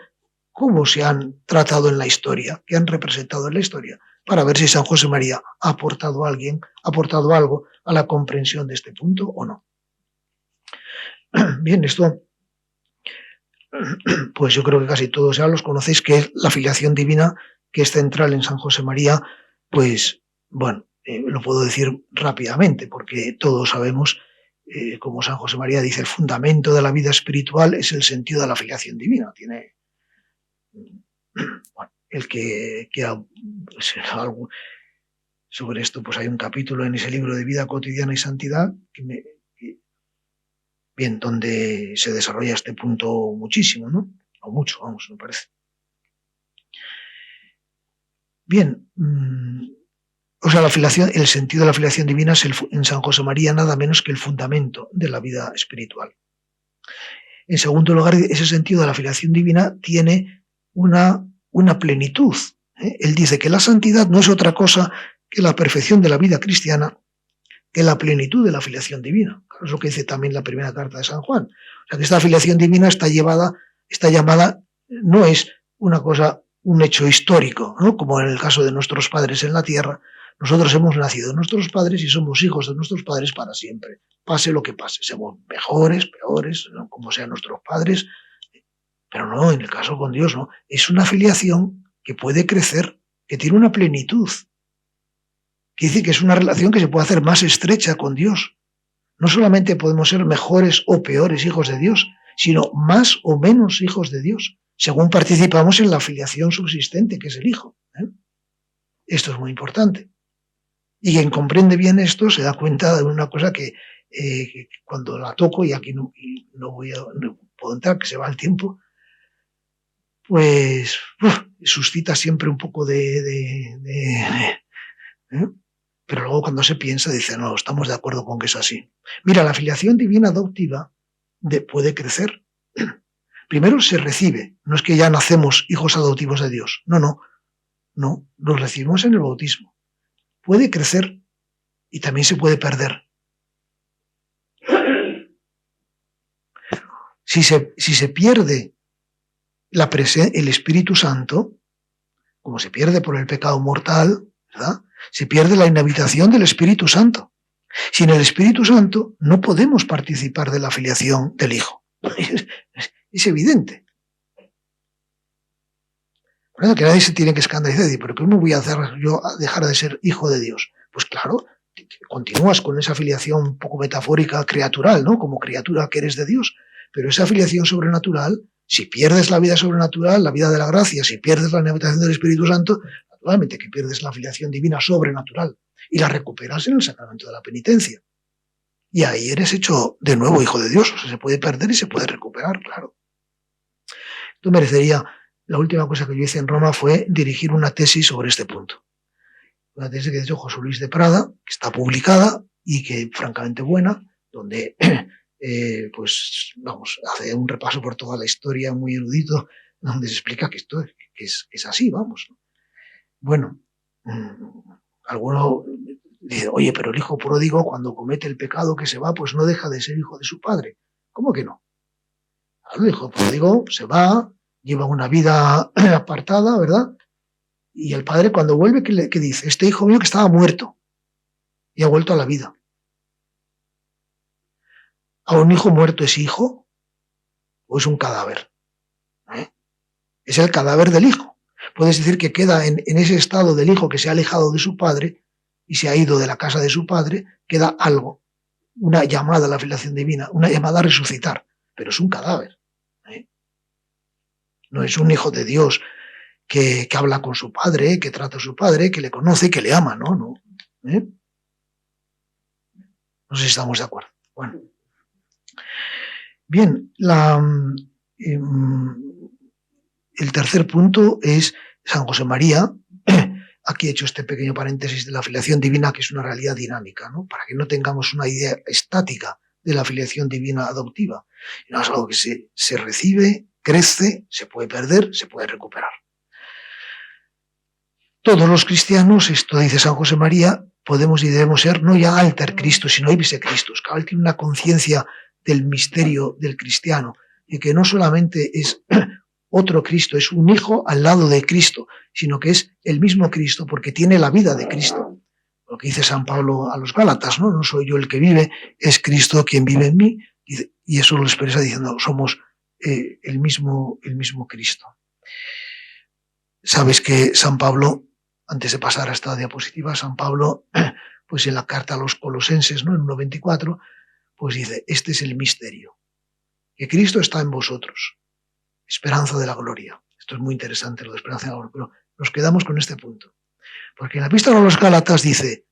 cómo se han tratado en la historia, qué han representado en la historia, para ver si San José María ha aportado algo a la comprensión de este punto o no. Bien, esto, pues yo creo que casi todos ya los conocéis, que es la filiación divina, que es central en San José María. Pues, bueno, lo puedo decir rápidamente, porque todos sabemos, como San José María dice, el fundamento de la vida espiritual es el sentido de la filiación divina. Tiene, bueno, el que quiera algo sobre esto, pues hay un capítulo en ese libro de Vida Cotidiana y Santidad bien, donde se desarrolla este punto muchísimo, ¿no? O mucho, vamos, me parece. Bien, o sea, el sentido de la filiación divina es en San José María nada menos que el fundamento de la vida espiritual. En segundo lugar, ese sentido de la filiación divina tiene una plenitud. Él dice que la santidad no es otra cosa que la perfección de la vida cristiana, que la plenitud de la filiación divina. Claro, es lo que dice también la primera carta de San Juan. O sea, que esta filiación divina está llamada, no es una cosa, un hecho histórico, ¿no? Como en el caso de nuestros padres en la tierra. Nosotros hemos nacido de nuestros padres y somos hijos de nuestros padres para siempre. Pase lo que pase, seamos mejores, peores, ¿no? Como sean nuestros padres. Pero no, en el caso con Dios, no. Es una filiación que puede crecer, que tiene una plenitud. Que dice que es una relación que se puede hacer más estrecha con Dios. No solamente podemos ser mejores o peores hijos de Dios, sino más o menos hijos de Dios, según participamos en la filiación subsistente, que es el Hijo. Esto es muy importante. Y quien comprende bien esto se da cuenta de una cosa que cuando la toco, y aquí no puedo entrar, que se va el tiempo, pues suscita siempre un poco pero luego cuando se piensa dice, no, estamos de acuerdo con que es así. Mira, la filiación divina adoptiva puede crecer. Primero se recibe, no es que ya nacemos hijos adoptivos de Dios, no, los recibimos en el bautismo. Puede crecer y también se puede perder. Si se pierde el Espíritu Santo, como se pierde por el pecado mortal, ¿verdad? Se pierde la inhabitación del Espíritu Santo. Sin el Espíritu Santo no podemos participar de la filiación del Hijo. Es evidente. Por eso que nadie se tiene que escandalizar y decir, ¿pero cómo voy a hacer yo a dejar de ser hijo de Dios? Pues claro, continúas con esa filiación un poco metafórica, criatural, ¿no? Como criatura que eres de Dios. Pero esa filiación sobrenatural, si pierdes la vida sobrenatural, la vida de la gracia, si pierdes la inhabitación del Espíritu Santo, naturalmente que pierdes la filiación divina sobrenatural y la recuperas en el sacramento de la penitencia. Y ahí eres hecho de nuevo hijo de Dios. O sea, se puede perder y se puede recuperar, claro. Esto merecería, la última cosa que yo hice en Roma fue dirigir una tesis sobre este punto. Una tesis que ha hecho José Luis de Prada, que está publicada y que francamente buena, donde pues vamos, hace un repaso por toda la historia muy erudito, donde se explica que esto es así, vamos. Bueno, alguno dice, oye, pero el hijo pródigo cuando comete el pecado que se va, pues no deja de ser hijo de su padre. ¿Cómo que no? El hijo pródigo se va, lleva una vida apartada, ¿verdad? Y el padre cuando vuelve, ¿qué dice? Este hijo mío que estaba muerto y ha vuelto a la vida. ¿A un hijo muerto es hijo o es un cadáver? Es el cadáver del hijo. Puedes decir que queda en ese estado del hijo que se ha alejado de su padre y se ha ido de la casa de su padre, queda algo, una llamada a la filiación divina, una llamada a resucitar, pero es un cadáver. No es un hijo de Dios que habla con su padre, que trata a su padre, que le conoce, que le ama, no. No sé si estamos de acuerdo. Bueno. Bien, el tercer punto es San José María. Aquí he hecho este pequeño paréntesis de la filiación divina, que es una realidad dinámica, ¿no? Para que no tengamos una idea estática de la filiación divina adoptiva. No es algo que se recibe, crece, se puede perder, se puede recuperar. Todos los cristianos, esto dice San José María, podemos y debemos ser no ya alter Cristo, sino ibse Christus. Cada vez tiene una conciencia del misterio del cristiano, y que no solamente es otro Cristo, es un hijo al lado de Cristo, sino que es el mismo Cristo porque tiene la vida de Cristo. Lo que dice San Pablo a los Gálatas, ¿no? No soy yo el que vive, es Cristo quien vive en mí, y eso lo expresa diciendo, somos el mismo Cristo. Sabes que San Pablo, antes de pasar a esta diapositiva, San Pablo, pues en la carta a los Colosenses, ¿no? En 1:24, pues dice, este es el misterio, que Cristo está en vosotros, esperanza de la gloria. Esto es muy interesante, lo de esperanza de la gloria, pero nos quedamos con este punto. Porque en la epístola a los Gálatas dice,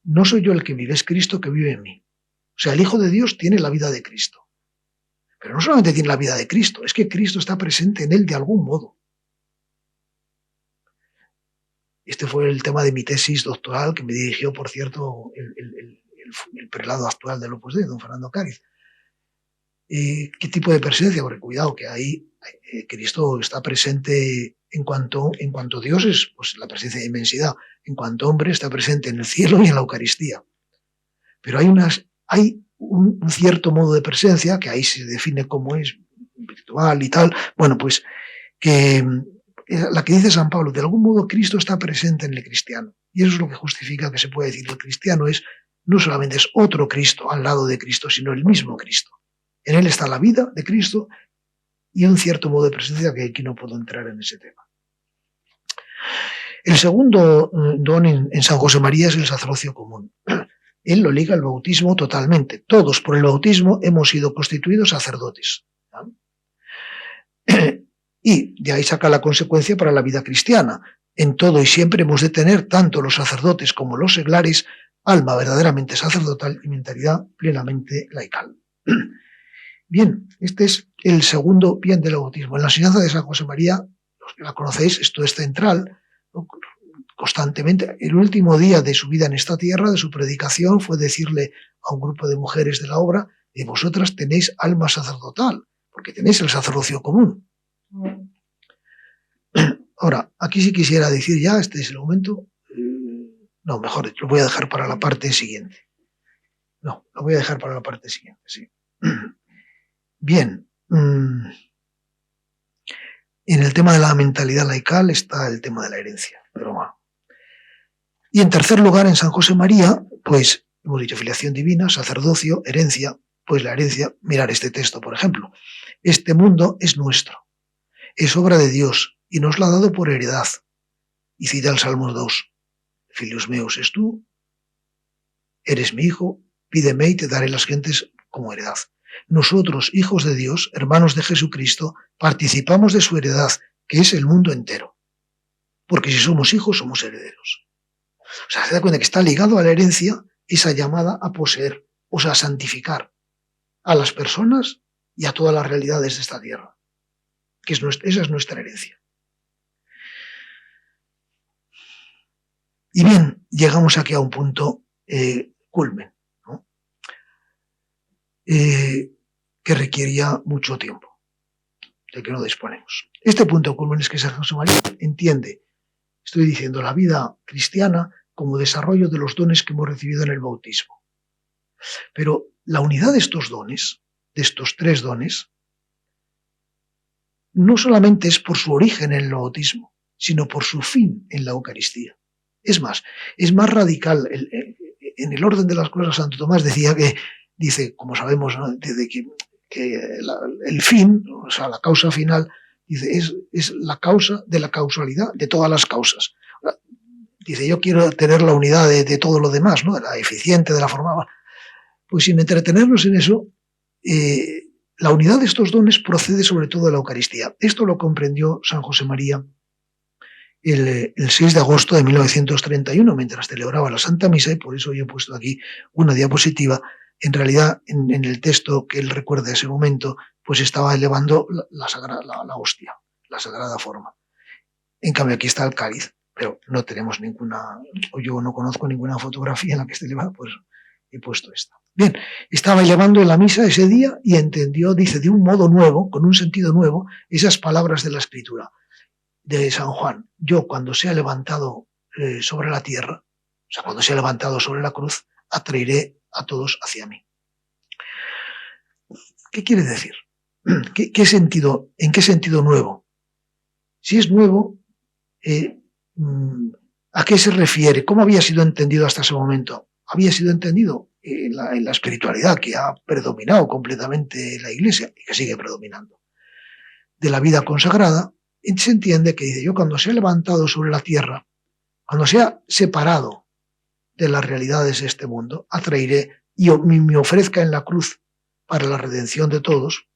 no soy yo el que vive, es Cristo que vive en mí. O sea, el Hijo de Dios tiene la vida de Cristo. Pero no solamente tiene la vida de Cristo, es que Cristo está presente en él de algún modo. Este fue el tema de mi tesis doctoral, que me dirigió, por cierto, el prelado actual del Opus Dei, don Fernando Cáriz. ¿Qué tipo de presencia? Porque cuidado, que ahí Cristo está presente en cuanto Dios es pues, la presencia de inmensidad, en cuanto hombre está presente en el cielo y en la Eucaristía. Pero hay un cierto modo de presencia, que ahí se define como es virtual y tal, bueno, pues que la que dice San Pablo, de algún modo Cristo está presente en el cristiano. Y eso es lo que justifica que se puede decir que el cristiano no solamente es otro Cristo al lado de Cristo, sino el mismo Cristo. En él está la vida de Cristo y un cierto modo de presencia que aquí no puedo entrar en ese tema. El segundo don en San José María es el sacerdocio común. Él lo liga al bautismo totalmente. Todos por el bautismo hemos sido constituidos sacerdotes. Y de ahí saca la consecuencia para la vida cristiana. En todo y siempre hemos de tener, tanto los sacerdotes como los seglares, alma verdaderamente sacerdotal y mentalidad plenamente laical. Bien, este es el segundo bien del bautismo. En la enseñanza de San José María, los que la conocéis, esto es central, ¿no? Constantemente. El último día de su vida en esta tierra, de su predicación, fue decirle a un grupo de mujeres de la obra, vosotras tenéis alma sacerdotal, porque tenéis el sacerdocio común. Ahora, aquí sí quisiera decir ya, este es el momento, no, mejor, lo voy a dejar para la parte siguiente. No, lo voy a dejar para la parte siguiente, sí. Bien, en el tema de la mentalidad laical está el tema de la herencia, pero bueno. Y en tercer lugar, en San José María, pues hemos dicho filiación divina, sacerdocio, herencia, pues la herencia, mirar este texto, por ejemplo. Este mundo es nuestro, es obra de Dios y nos la ha dado por heredad. Y cita el Salmos 2, Filius meus es tú, eres mi hijo, pídeme y te daré las gentes como heredad. Nosotros, hijos de Dios, hermanos de Jesucristo, participamos de su heredad, que es el mundo entero. Porque si somos hijos, somos herederos. O sea, se da cuenta que está ligado a la herencia esa llamada a poseer, o sea, a santificar a las personas y a todas las realidades de esta tierra. Esa es nuestra herencia. Y bien, llegamos aquí a un punto culmen, ¿no? que requería mucho tiempo, de que no disponemos. Este punto común es que San José María entiende, estoy diciendo, la vida cristiana como desarrollo de los dones que hemos recibido en el bautismo. Pero la unidad de estos dones, de estos tres dones, no solamente es por su origen en el bautismo, sino por su fin en la Eucaristía. Es más radical. En el orden de las cosas, Santo Tomás dice, como sabemos, ¿no?, que el fin, o sea, la causa final, dice, es la causa de la causalidad de todas las causas. Dice, yo quiero tener la unidad de todo lo demás, ¿no?, de la eficiente, de la forma. Pues sin entretenernos en eso, la unidad de estos dones procede sobre todo de la Eucaristía. Esto lo comprendió San José María el 6 de agosto de 1931, mientras celebraba la Santa Misa, y por eso yo he puesto aquí una diapositiva. En realidad, en el texto que él recuerda ese momento, pues estaba elevando la hostia, la sagrada forma. En cambio, aquí está el cáliz, pero no tenemos ninguna, o yo no conozco ninguna fotografía en la que esté elevada, pues he puesto esta. Bien, estaba elevando en la misa ese día y entendió, dice, de un modo nuevo, con un sentido nuevo, esas palabras de la Escritura de San Juan. Yo, cuando sea levantado sobre la tierra, o sea, cuando sea levantado sobre la cruz, atraeré a todos hacia mí. ¿Qué quiere decir? ¿En qué sentido nuevo? Si es nuevo, ¿a qué se refiere? ¿Cómo había sido entendido hasta ese momento? Había sido entendido en la espiritualidad que ha predominado completamente la Iglesia y que sigue predominando. De la vida consagrada, se entiende que dice, yo cuando sea levantado sobre la tierra, cuando sea separado de las realidades de este mundo, atraeré y me ofrezca en la cruz para la redención de todos,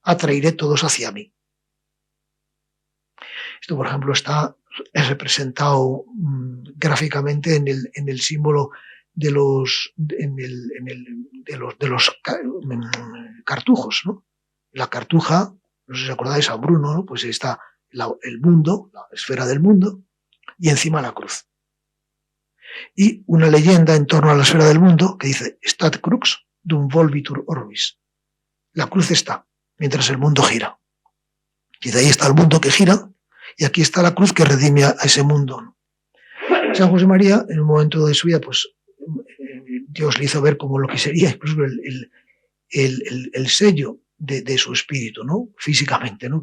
atraeré todos hacia mí. Esto, por ejemplo, es representado gráficamente en el símbolo de los cartujos, ¿no? La cartuja, no sé si os acordáis, San Bruno, ¿no?, pues está el mundo, la esfera del mundo, y encima la cruz. Y una leyenda en torno a la esfera del mundo que dice, Stat crux dum volvitur orbis. La cruz está, mientras el mundo gira. Y de ahí está el mundo que gira, y aquí está la cruz que redime a ese mundo, ¿no? San José María, en un momento de su vida, pues Dios le hizo ver como lo que sería incluso el sello de su espíritu, ¿no?, físicamente, ¿no?,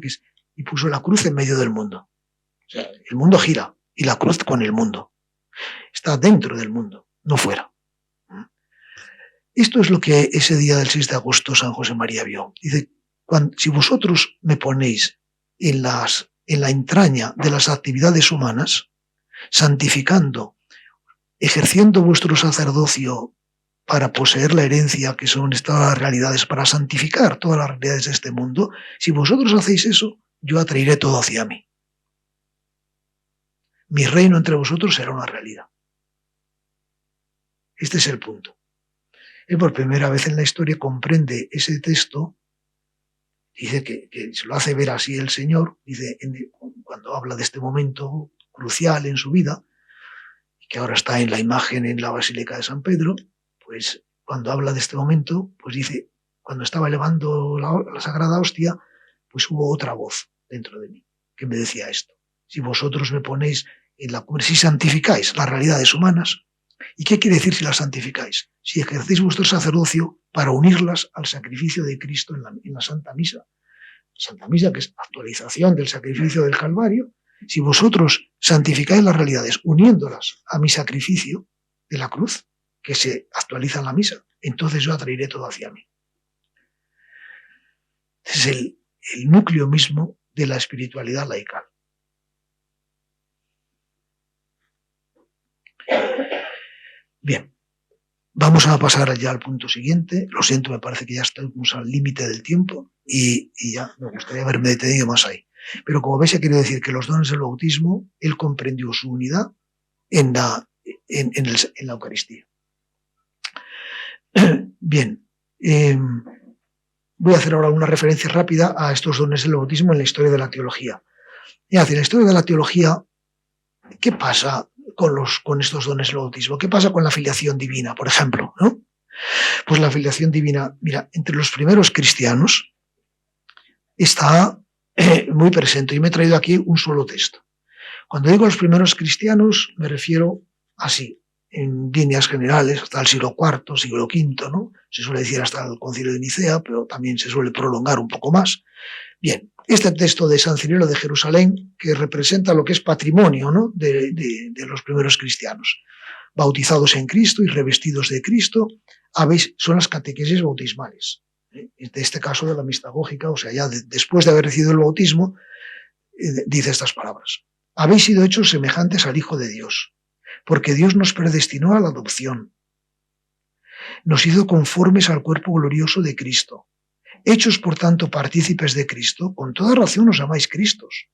y puso la cruz en medio del mundo. O sea, el mundo gira y la cruz con el mundo. Está dentro del mundo, no fuera. Esto es lo que ese día del 6 de agosto San José María vio. Dice, si vosotros me ponéis en la entraña de las actividades humanas, santificando, ejerciendo vuestro sacerdocio para poseer la herencia que son estas las realidades, para santificar todas las realidades de este mundo, si vosotros hacéis eso, yo atraeré todo hacia mí. Mi reino entre vosotros será una realidad. Este es el punto. Él por primera vez en la historia comprende ese texto, dice que se lo hace ver así el Señor, dice cuando habla de este momento crucial en su vida, que ahora está en la imagen en la Basílica de San Pedro, pues cuando habla de este momento, pues dice, cuando estaba elevando la Sagrada Hostia, pues hubo otra voz dentro de mí que me decía esto. Si vosotros me ponéis en la cumbre, si santificáis las realidades humanas, ¿y qué quiere decir si las santificáis? Si ejercéis vuestro sacerdocio para unirlas al sacrificio de Cristo en la Santa Misa. Santa Misa, que es actualización del sacrificio del Calvario. Si vosotros santificáis las realidades uniéndolas a mi sacrificio de la cruz, que se actualiza en la misa, entonces yo atraeré todo hacia mí. Es el núcleo mismo de la espiritualidad laical. Bien, vamos a pasar ya al punto siguiente. Lo siento, me parece que ya estamos al límite del tiempo y ya me gustaría haberme detenido más ahí. Pero como veis, quiero decir que los dones del bautismo, él comprendió su unidad en la Eucaristía. Bien, voy a hacer ahora una referencia rápida a estos dones del bautismo en la historia de la teología. En la historia de la teología, ¿qué pasa con estos dones del bautismo? ¿Qué pasa con la filiación divina, por ejemplo, ¿no? Pues la filiación divina, mira, entre los primeros cristianos está muy presente. Y me he traído aquí un solo texto. Cuando digo los primeros cristianos, me refiero así, en líneas generales, hasta el siglo IV, siglo V, ¿no? Se suele decir hasta el Concilio de Nicea, pero también se suele prolongar un poco más. Bien, este texto de San Cirilo de Jerusalén, que representa lo que es patrimonio, ¿no?, de los primeros cristianos. Bautizados en Cristo y revestidos de Cristo, son las catequesis bautismales. En este caso de la mistagógica, o sea, ya después de haber recibido el bautismo, dice estas palabras. Habéis sido hechos semejantes al Hijo de Dios, porque Dios nos predestinó a la adopción. Nos hizo conformes al cuerpo glorioso de Cristo. Hechos, por tanto, partícipes de Cristo, con toda razón os llamáis Cristos.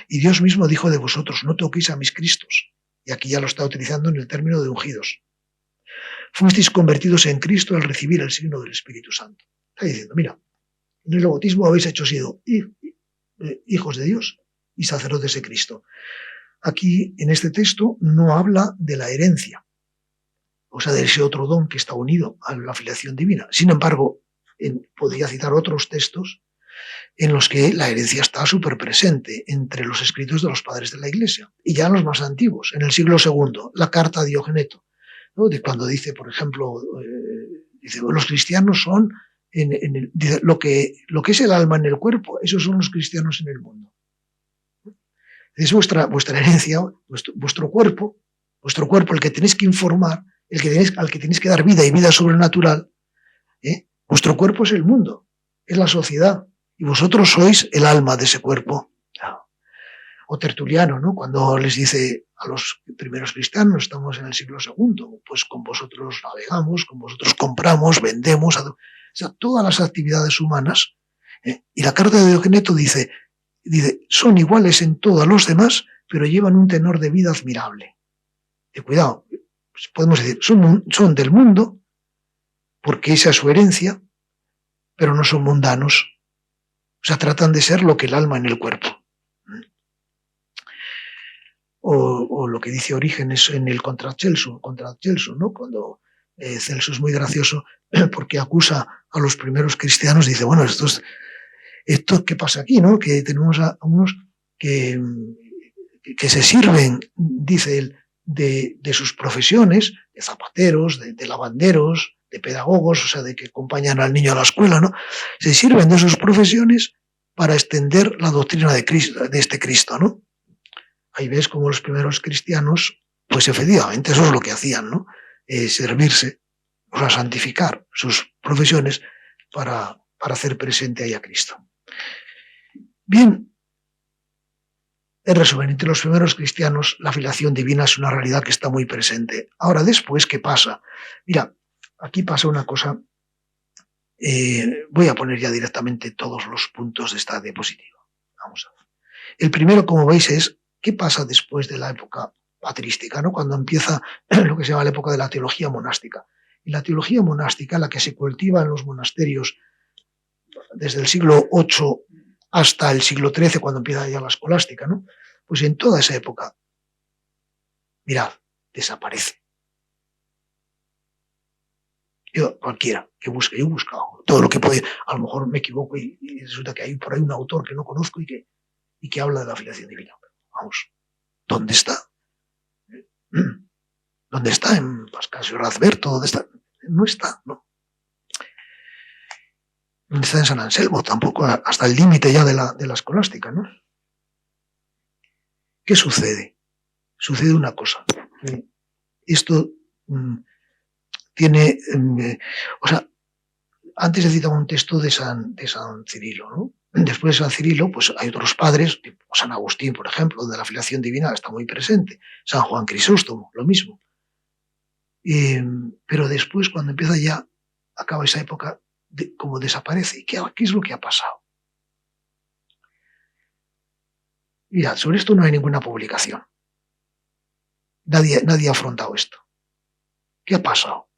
Y Dios mismo dijo de vosotros, no toquéis a mis Cristos. Y aquí ya lo está utilizando en el término de ungidos. Fuisteis convertidos en Cristo al recibir el signo del Espíritu Santo. Está diciendo, mira, en el bautismo habéis sido hijos de Dios y sacerdotes de Cristo. Aquí, en este texto, no habla de la herencia, o sea, de ese otro don que está unido a la filiación divina. Sin embargo, podría citar otros textos en los que la herencia está súper presente entre los escritos de los padres de la Iglesia. Y ya los más antiguos, en el siglo II, la carta a Diogeneto, ¿no?, de cuando dice, por ejemplo, dice, los cristianos son, dice, lo que es el alma en el cuerpo, esos son los cristianos en el mundo. Es vuestra herencia, vuestro cuerpo, el que tenéis que informar, al que tenéis que dar vida y vida sobrenatural. Vuestro cuerpo es el mundo, es la sociedad, y vosotros sois el alma de ese cuerpo. O Tertuliano, ¿no?, cuando les dice a los primeros cristianos, estamos en el siglo II, pues con vosotros navegamos, con vosotros compramos, vendemos, o sea, todas las actividades humanas. Y la carta de Diogeneto dice, son iguales en todo a los demás, pero llevan un tenor de vida admirable. Cuidado, pues podemos decir, son del mundo, porque esa es su herencia, pero no son mundanos. O sea, tratan de ser lo que el alma en el cuerpo. O lo que dice Orígenes en el Contra Celso, ¿no?, cuando Celso es muy gracioso porque acusa a los primeros cristianos, dice, bueno, esto ¿qué pasa aquí, no? Que tenemos a unos que se sirven, dice él, de sus profesiones, de zapateros, de lavanderos, de pedagogos, o sea, de que acompañan al niño a la escuela, ¿no? Se sirven de sus profesiones para extender la doctrina de Cristo, de este Cristo, ¿no? Ahí ves como los primeros cristianos, pues efectivamente eso es lo que hacían, ¿no? Servirse, o sea, santificar sus profesiones para hacer presente ahí a Cristo. Bien, en resumen, entre los primeros cristianos la filiación divina es una realidad que está muy presente. Ahora, después, ¿qué pasa? Mira, aquí pasa una cosa. Voy a poner ya directamente todos los puntos de esta diapositiva. Vamos a ver. El primero, como veis, es ¿qué pasa después de la época patrística, ¿no?, cuando empieza lo que se llama la época de la teología monástica? Y la teología monástica, la que se cultiva en los monasterios desde el siglo VIII hasta el siglo XIII, cuando empieza ya la escolástica, ¿no?, pues en toda esa época, mirad, desaparece. Cualquiera que busque, yo he buscado todo lo que puede, a lo mejor me equivoco y resulta que hay por ahí un autor que no conozco y que habla de la filiación divina. Vamos, ¿dónde está? ¿Dónde está? En Pascasio Razberto, ¿dónde está? No está, no. ¿Dónde está en San Anselmo? Tampoco, hasta el límite ya de la escolástica, ¿no? ¿Qué sucede? Sucede una cosa. Esto tiene, o sea, antes he citado un texto de San Cirilo, ¿no? Después de San Cirilo, pues hay otros padres, tipo San Agustín, por ejemplo, donde la filiación divina está muy presente. San Juan Crisóstomo, lo mismo. Pero después, cuando empieza ya, acaba esa época, como desaparece. ¿Y qué es lo que ha pasado? Mira, sobre esto no hay ninguna publicación. Nadie ha afrontado esto. ¿Qué ha pasado?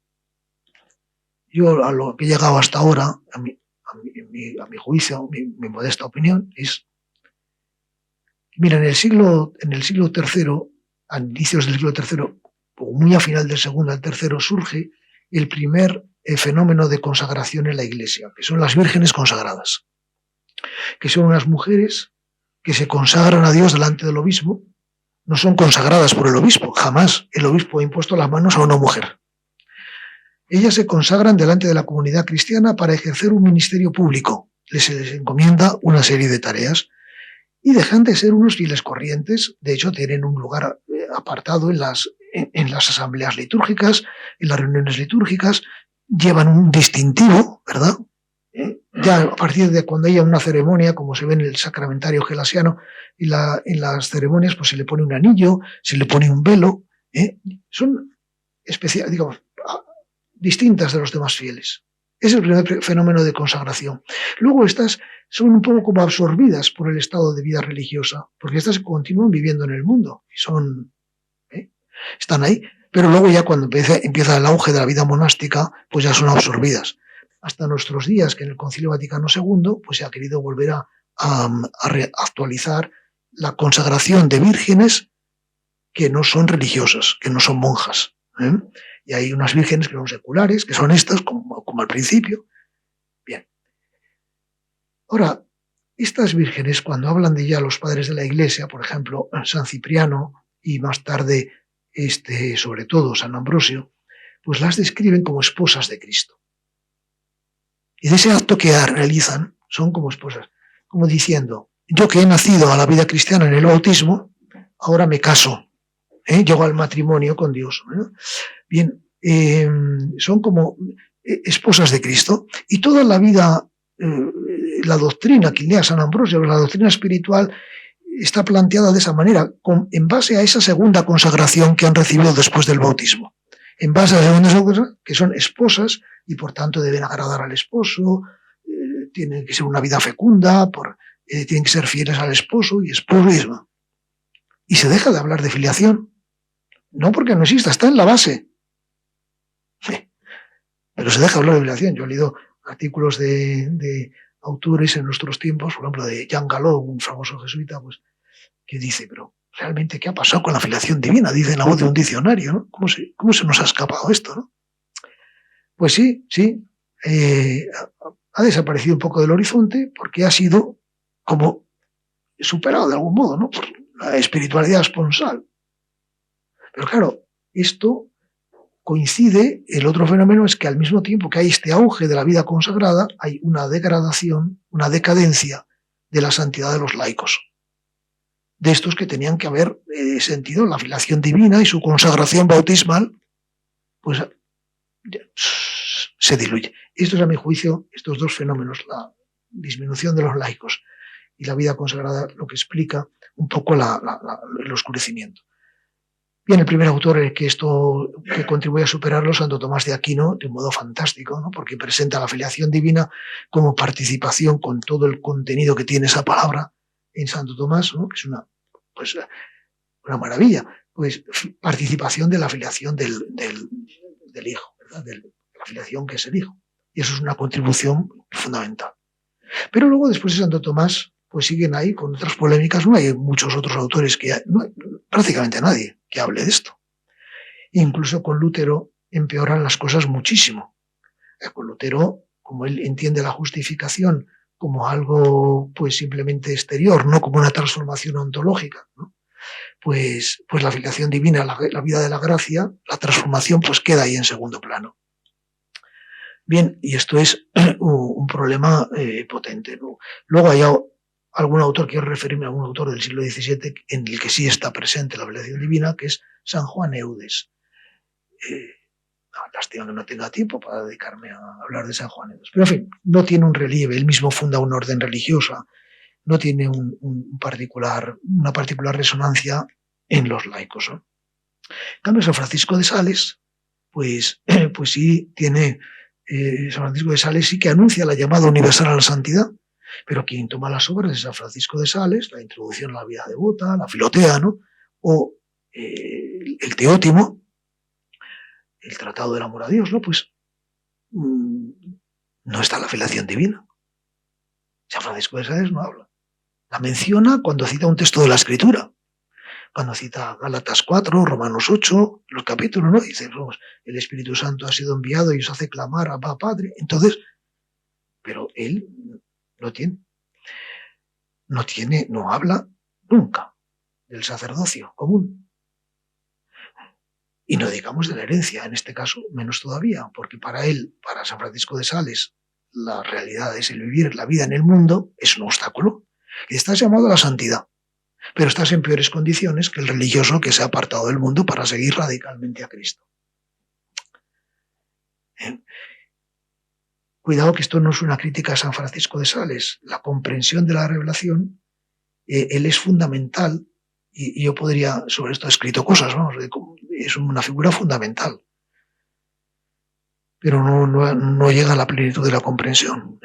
Yo, a lo que he llegado hasta ahora, a mi juicio, mi modesta opinión, es, mira, en el siglo III, a inicios del siglo III, o muy a final del segundo al tercero, surge el primer fenómeno de consagración en la Iglesia, que son las vírgenes consagradas, que son unas mujeres que se consagran a Dios delante del obispo. No son consagradas por el obispo, jamás el obispo ha impuesto las manos a una mujer. Ellas se consagran delante de la comunidad cristiana para ejercer un ministerio público. Les encomienda una serie de tareas y dejan de ser unos fieles corrientes. De hecho, tienen un lugar apartado en las asambleas litúrgicas, en las reuniones litúrgicas, llevan un distintivo, ¿verdad? Ya a partir de cuando haya una ceremonia, como se ve en el sacramentario gelasiano, en las ceremonias pues se le pone un anillo, se le pone un velo, son especiales, digamos, distintas de los demás fieles. Es el primer fenómeno de consagración. Luego estas son un poco como absorbidas por el estado de vida religiosa, porque estas continúan viviendo en el mundo y están ahí, pero luego ya cuando empieza el auge de la vida monástica, pues ya son absorbidas. Hasta nuestros días, que en el Concilio Vaticano II pues se ha querido volver a actualizar la consagración de vírgenes que no son religiosas, que no son monjas. Y hay unas vírgenes que son seculares, que son estas, como al principio. Bien. Ahora, estas vírgenes, cuando hablan de ya los padres de la Iglesia, por ejemplo, San Cipriano y más tarde, sobre todo, San Ambrosio, pues las describen como esposas de Cristo. Y de ese acto que realizan, son como esposas, como diciendo, yo que he nacido a la vida cristiana en el bautismo, ahora me caso, llego al matrimonio con Dios. Bien, son como esposas de Cristo, y toda la vida, la doctrina que lea San Ambrosio, la doctrina espiritual, está planteada de esa manera, en base a esa segunda consagración que han recibido después del bautismo. En base a la segunda consagración, que son esposas y por tanto deben agradar al esposo, tienen que ser una vida fecunda, tienen que ser fieles al esposo y esposo. Y se deja de hablar de filiación. No porque no exista, está en la base. Pero se deja de hablar de filiación. Yo he leído artículos de autores en nuestros tiempos, por ejemplo, de Jean Galot, un famoso jesuita, pues, que dice, pero realmente, ¿qué ha pasado con la filiación divina? Dice en la voz de un diccionario, ¿no? ¿Cómo se nos ha escapado esto, no? Pues sí, ha desaparecido un poco del horizonte porque ha sido como superado de algún modo, ¿no? Por la espiritualidad esponsal. Pero claro, esto coincide, el otro fenómeno es que al mismo tiempo que hay este auge de la vida consagrada, hay una degradación, una decadencia de la santidad de los laicos. De estos que tenían que haber sentido la filiación divina y su consagración bautismal, pues se diluye. Esto es, a mi juicio, estos dos fenómenos, la disminución de los laicos y la vida consagrada, lo que explica un poco el oscurecimiento. Bien, el primer autor que contribuye a superarlo, Santo Tomás de Aquino, de un modo fantástico, ¿no? Porque presenta la filiación divina como participación con todo el contenido que tiene esa palabra en Santo Tomás, ¿no? Que es una maravilla, pues participación de la filiación del Hijo, ¿verdad? De la filiación que es el Hijo. Y eso es una contribución fundamental. Pero luego, después de Santo Tomás, pues siguen ahí con otras polémicas. No hay muchos otros autores prácticamente nadie que hable de esto. Incluso con Lutero empeoran las cosas muchísimo. Con Lutero, como él entiende la justificación como algo pues simplemente exterior, no como una transformación ontológica, ¿no? Pues la filiación divina, la vida de la gracia, la transformación pues queda ahí en segundo plano. Bien, y esto es un problema potente, ¿no? Luego hay algún autor, quiero referirme a algún autor del siglo XVII en el que sí está presente la filiación divina, que es San Juan Eudes. Lástima que no tenga tiempo para dedicarme a hablar de San Juan Eudes. Pero en fin, no tiene un relieve, él mismo funda una orden religiosa, no tiene una particular resonancia en los laicos, ¿no? En cambio, San Francisco de Sales, pues sí tiene... San Francisco de Sales sí que anuncia la llamada universal a la santidad, pero quien toma las obras de San Francisco de Sales, la introducción a la vida devota, la Filotea, ¿no? O el Teótimo, el Tratado del Amor a Dios, ¿no? Pues no está la filiación divina. San Francisco de Sales no habla. La menciona cuando cita un texto de la Escritura. cuando cita Gálatas 4, Romanos 8, los capítulos, ¿no? Dice, vamos, el Espíritu Santo ha sido enviado y os hace clamar a Padre. Entonces, pero él no habla nunca del sacerdocio común. Y no digamos de la herencia, en este caso, menos todavía, porque para él, para San Francisco de Sales, la realidad es el vivir la vida en el mundo, es un obstáculo. Y estás llamado a la santidad, pero estás en peores condiciones que el religioso que se ha apartado del mundo para seguir radicalmente a Cristo. Cuidado que esto no es una crítica a San Francisco de Sales. La comprensión de la revelación, él es fundamental, y yo podría, sobre esto he escrito cosas, vamos, es una figura fundamental, pero no llega a la plenitud de la comprensión.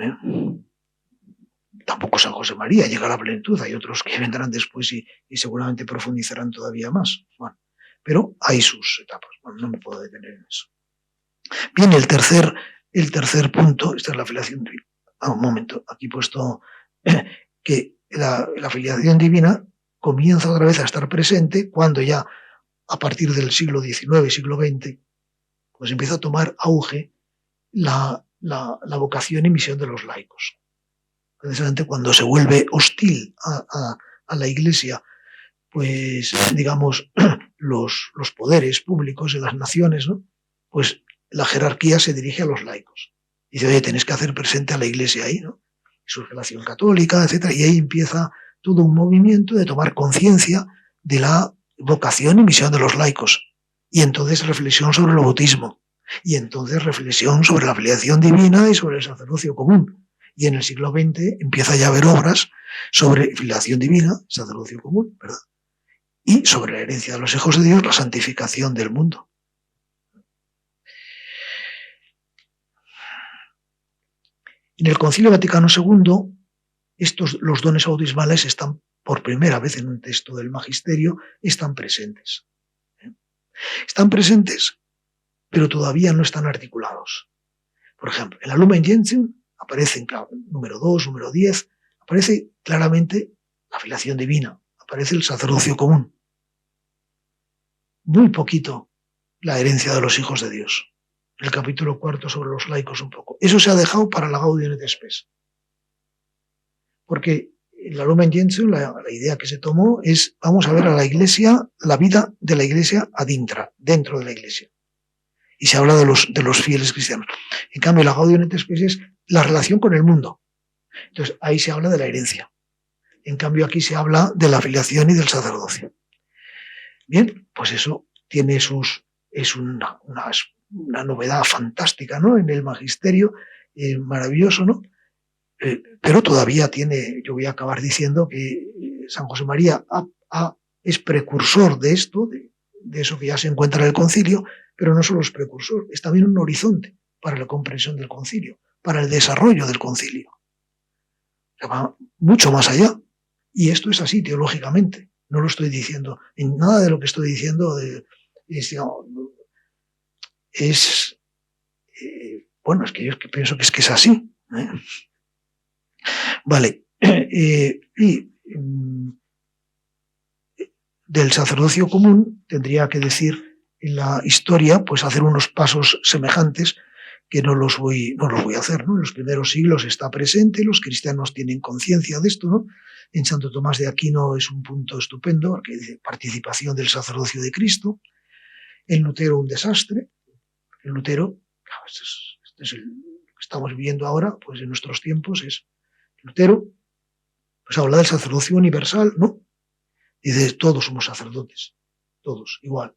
Tampoco San José María llega a la plenitud, hay otros que vendrán después y seguramente profundizarán todavía más. Bueno, pero hay sus etapas, bueno, no me puedo detener en eso. Bien, el tercer punto, esta es la filiación divina. Un momento, aquí he puesto que la filiación divina comienza otra vez a estar presente cuando ya a partir del siglo XIX y siglo XX pues empieza a tomar auge la vocación y misión de los laicos. Precisamente cuando se vuelve hostil a la Iglesia, pues digamos los poderes públicos de las naciones, ¿no? Pues la jerarquía se dirige a los laicos. Dice, oye, tenéis que hacer presente a la Iglesia ahí, ¿no? Su relación católica, etcétera, y ahí empieza todo un movimiento de tomar conciencia de la vocación y misión de los laicos. Y entonces reflexión sobre el bautismo. Y entonces reflexión sobre la filiación divina y sobre el sacerdocio común. Y en el siglo XX empieza ya a haber obras sobre filiación divina, sacerdocio común, ¿verdad? Y sobre la herencia de los hijos de Dios, la santificación del mundo. En el Concilio Vaticano II, los dones bautismales están por primera vez en un texto del Magisterio, están presentes. Están presentes, pero todavía no están articulados. Por ejemplo, en la Lumen Gentium aparecen, claro, número 2, número 10, aparece claramente la filiación divina, aparece el sacerdocio común. Muy poquito la herencia de los hijos de Dios. El capítulo 4 sobre los laicos un poco. Eso se ha dejado para la Gaudium et Spes. Porque en la Lumen Gentium la idea que se tomó es, vamos a ver a la Iglesia, la vida de la Iglesia ad intra, dentro de la Iglesia. Y se habla de los fieles cristianos. En cambio, la Gaudium et Spes es la relación con el mundo. Entonces, ahí se habla de la herencia. En cambio, aquí se habla de la filiación y del sacerdocio. Bien, pues eso tiene es una novedad fantástica, ¿no? En el magisterio, maravilloso, ¿no? Pero todavía tiene, yo voy a acabar diciendo que San José María es precursor de esto, de eso que ya se encuentra en el concilio, pero no solo es precursor, es también un horizonte para la comprensión del concilio, para el desarrollo del concilio. O sea, va mucho más allá. Y esto es así teológicamente. No lo estoy diciendo, en nada de lo que estoy diciendo bueno, es que yo pienso que es así. Vale. Del sacerdocio común tendría que decir en la historia, pues hacer unos pasos semejantes que no los voy a hacer, ¿no? En los primeros siglos está presente, los cristianos tienen conciencia de esto, ¿no? En Santo Tomás de Aquino es un punto estupendo, porque dice participación del sacerdocio de Cristo. En Lutero un desastre. En Lutero, este es el que estamos viviendo ahora, pues en nuestros tiempos es Lutero, pues habla del sacerdocio universal, ¿no? Dice, todos somos sacerdotes, todos, igual.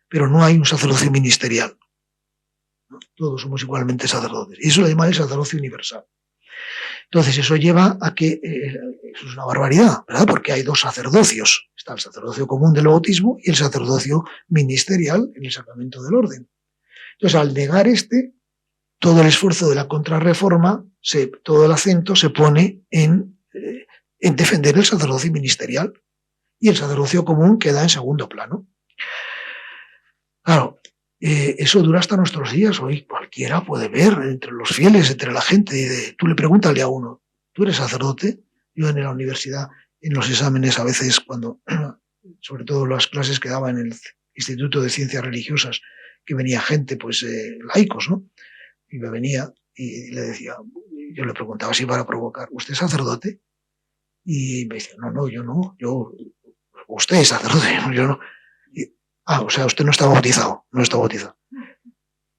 Pero no hay un sacerdocio ministerial, ¿no? Todos somos igualmente sacerdotes. Y eso lo llama el sacerdocio universal. Entonces eso lleva a que, eso es una barbaridad, ¿verdad? Porque hay dos sacerdocios. Está el sacerdocio común del bautismo y el sacerdocio ministerial en el sacramento del orden. Entonces, al negar todo el esfuerzo de la contrarreforma, todo el acento se pone en defender el sacerdocio ministerial y el sacerdocio común queda en segundo plano. Claro, eso dura hasta nuestros días. Hoy cualquiera puede ver entre los fieles, entre la gente, tú le pregúntale a uno, ¿tú eres sacerdote? Yo en la universidad, en los exámenes a veces cuando sobre todo las clases que daba en el Instituto de Ciencias Religiosas, que venía gente, pues laicos, ¿no? Y me venía y le decía, yo le preguntaba así para provocar, ¿usted es sacerdote? Y me decía, no, yo no, usted es sacerdote, yo no. O sea, usted no está bautizado, no está bautizado.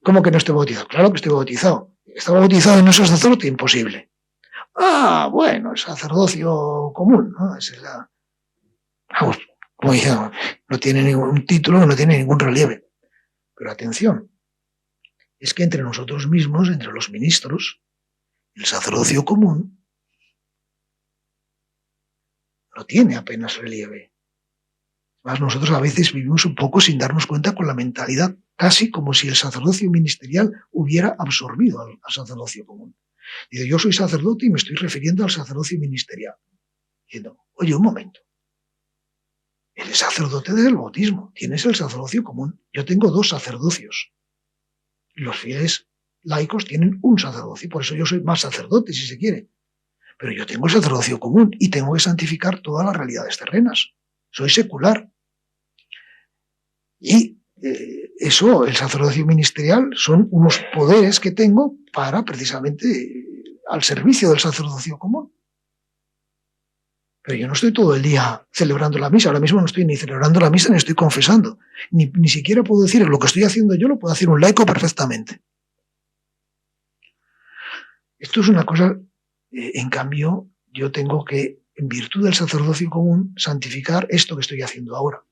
¿Cómo que no estoy bautizado? Claro que estoy bautizado. ¿Está bautizado y no es sacerdote? Imposible. Bueno, el sacerdocio común, ¿no? Esa es la... Vamos, como dije, no tiene ningún título, no tiene ningún relieve. Pero atención, es que entre nosotros mismos, entre los ministros, el sacerdocio común no tiene apenas relieve. Además, nosotros a veces vivimos un poco sin darnos cuenta con la mentalidad, casi como si el sacerdocio ministerial hubiera absorbido al sacerdocio común. Dice, yo soy sacerdote y me estoy refiriendo al sacerdocio ministerial. Diciendo, oye, un momento. Eres sacerdote desde el bautismo, tienes el sacerdocio común. Yo tengo 2 sacerdocios. Los fieles laicos tienen un sacerdocio, por eso yo soy más sacerdote, si se quiere. Pero yo tengo el sacerdocio común y tengo que santificar todas las realidades terrenas. Soy secular. Y eso, el sacerdocio ministerial, son unos poderes que tengo para precisamente al servicio del sacerdocio común. Pero yo no estoy todo el día celebrando la misa. Ahora mismo no estoy ni celebrando la misa ni estoy confesando. Ni siquiera puedo decir lo que estoy haciendo yo, lo puede hacer un laico perfectamente. Esto es una cosa, en cambio, yo tengo que, en virtud del sacerdocio común, santificar esto que estoy haciendo ahora.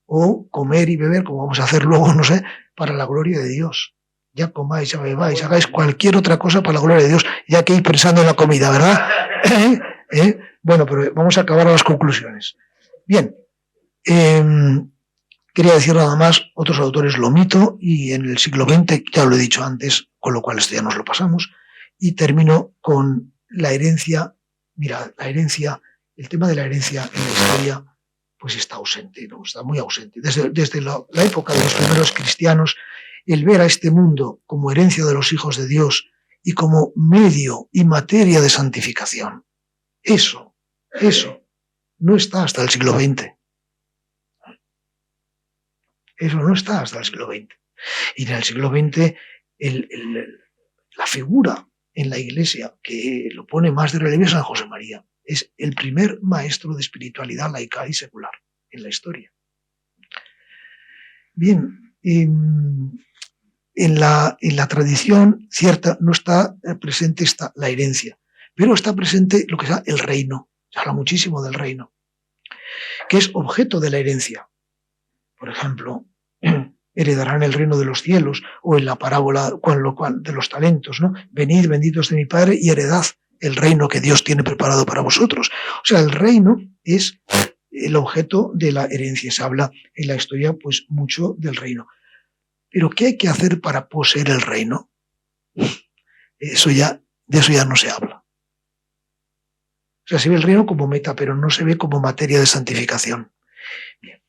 O comer y beber, como vamos a hacer luego, no sé, para la gloria de Dios. Ya comáis, ya bebáis, hagáis cualquier otra cosa para la gloria de Dios, ya que ir pensando en la comida, ¿verdad? Bueno, pero vamos a acabar las conclusiones. Bien, quería decir nada más, otros autores lo omito, y en el siglo XX, ya lo he dicho antes, con lo cual esto ya nos lo pasamos, y termino con la herencia. Mira, la herencia, el tema de la herencia en la historia, pues está ausente, ¿no? Está muy ausente. Desde la época de los primeros cristianos, el ver a este mundo como herencia de los hijos de Dios y como medio y materia de santificación, eso no está hasta el siglo XX. Eso no está hasta el siglo XX. Y en el siglo XX, la figura en la Iglesia que lo pone más de relieve es San José María. Es el primer maestro de espiritualidad laical y secular en la historia. Bien, en la tradición cierta no está presente la herencia, pero está presente lo que es el reino. Se habla muchísimo del reino, que es objeto de la herencia. Por ejemplo, heredarán el reino de los cielos, o en la parábola de los talentos, ¿no? Venid, benditos de mi Padre, y heredad el reino que Dios tiene preparado para vosotros. O sea, el reino es el objeto de la herencia. Se habla en la historia, pues, mucho del reino. Pero ¿qué hay que hacer para poseer el reino? De eso ya no se habla. O sea, se ve el reino como meta, pero no se ve como materia de santificación. Bien,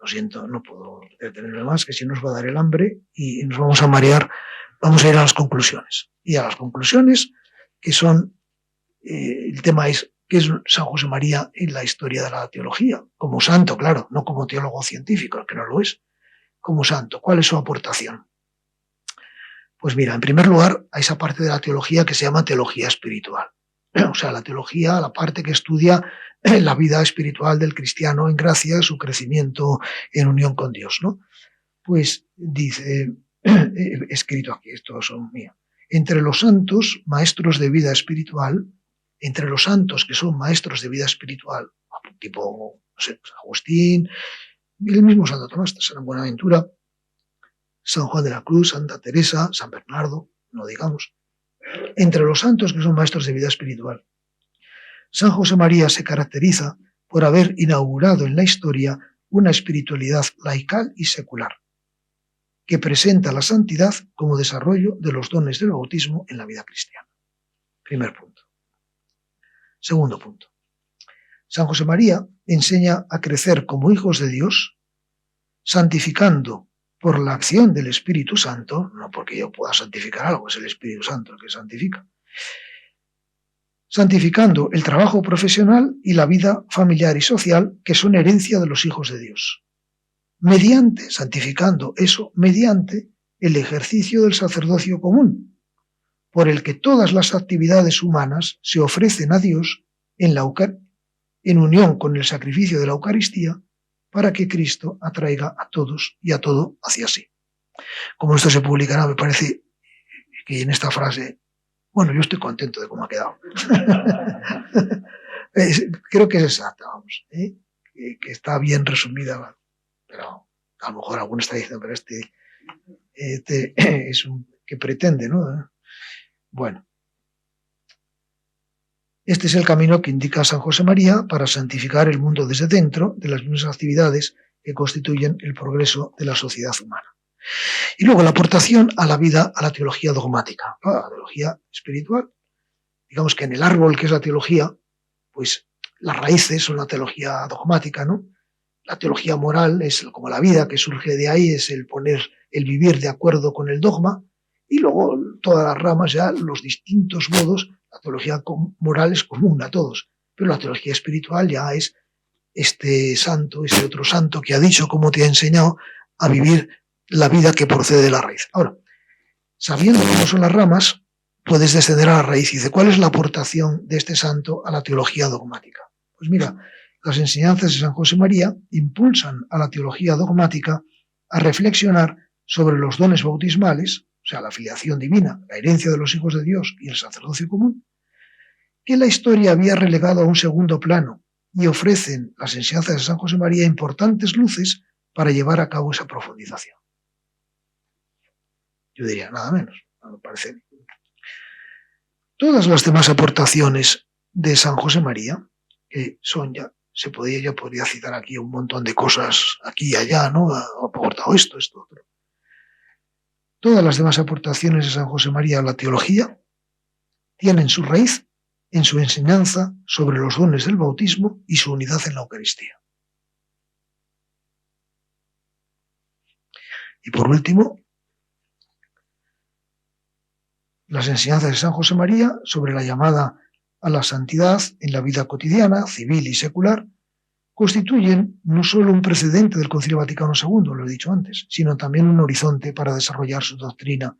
lo siento, no puedo detenerme más, que si nos va a dar el hambre y nos vamos a marear. Vamos a ir a las conclusiones. Y a las conclusiones, que son, el tema es, ¿qué es San José María en la historia de la teología? Como santo, claro, no como teólogo científico, que no lo es. Como santo, ¿cuál es su aportación? Pues mira, en primer lugar, a esa parte de la teología que se llama teología espiritual. O sea, la teología, la parte que estudia la vida espiritual del cristiano en gracia, su crecimiento en unión con Dios, ¿no? Pues dice, escrito aquí, estos son míos, entre los santos, maestros de vida espiritual, entre los santos que son maestros de vida espiritual, tipo, no sé, San Agustín, el mismo Santo Tomás, San Buenaventura, San Juan de la Cruz, Santa Teresa, San Bernardo, no digamos, entre los santos que son maestros de vida espiritual. San José María se caracteriza por haber inaugurado en la historia una espiritualidad laical y secular, que presenta la santidad como desarrollo de los dones del bautismo en la vida cristiana. Primer punto. Segundo punto. San José María enseña a crecer como hijos de Dios, santificando por la acción del Espíritu Santo, no porque yo pueda santificar algo, es el Espíritu Santo el que santifica, santificando el trabajo profesional y la vida familiar y social, que son herencia de los hijos de Dios. Santificando eso, mediante el ejercicio del sacerdocio común, por el que todas las actividades humanas se ofrecen a Dios en unión con el sacrificio de la Eucaristía, para que Cristo atraiga a todos y a todo hacia sí. Como esto se publicará, me parece que en esta frase, bueno, yo estoy contento de cómo ha quedado. Creo que es exacta, vamos, que está bien resumida, pero a lo mejor alguno está diciendo, pero este es un que pretende, ¿no? Bueno, este es el camino que indica San José María para santificar el mundo desde dentro de las mismas actividades que constituyen el progreso de la sociedad humana. Y luego la aportación a la vida, a la teología dogmática, a la teología espiritual. Digamos que en el árbol que es la teología, pues las raíces son la teología dogmática, ¿no? La teología moral es como la vida que surge de ahí, es el vivir de acuerdo con el dogma, y luego todas las ramas, ya los distintos modos, la teología moral es común a todos, pero la teología espiritual ya es este santo, este otro santo que ha dicho cómo te ha enseñado a vivir la vida que procede de la raíz. Ahora, sabiendo cómo son las ramas, puedes descender a la raíz y dice, ¿cuál es la aportación de este santo a la teología dogmática? Pues mira, las enseñanzas de San José María impulsan a la teología dogmática a reflexionar sobre los dones bautismales, o sea, la filiación divina, la herencia de los hijos de Dios y el sacerdocio común, que la historia había relegado a un segundo plano, y ofrecen las enseñanzas de San José María importantes luces para llevar a cabo esa profundización. Yo diría, nada menos, me parece. Todas las demás aportaciones de San José María, que son ya, podría citar aquí un montón de cosas, aquí y allá, ¿no? Ha aportado esto, otro. Todas las demás aportaciones de San José María a la teología tienen su raíz en su enseñanza sobre los dones del bautismo y su unidad en la Eucaristía. Y por último, las enseñanzas de San José María sobre la llamada a la santidad en la vida cotidiana, civil y secular, constituyen no solo un precedente del Concilio Vaticano II, lo he dicho antes, sino también un horizonte para desarrollar su doctrina,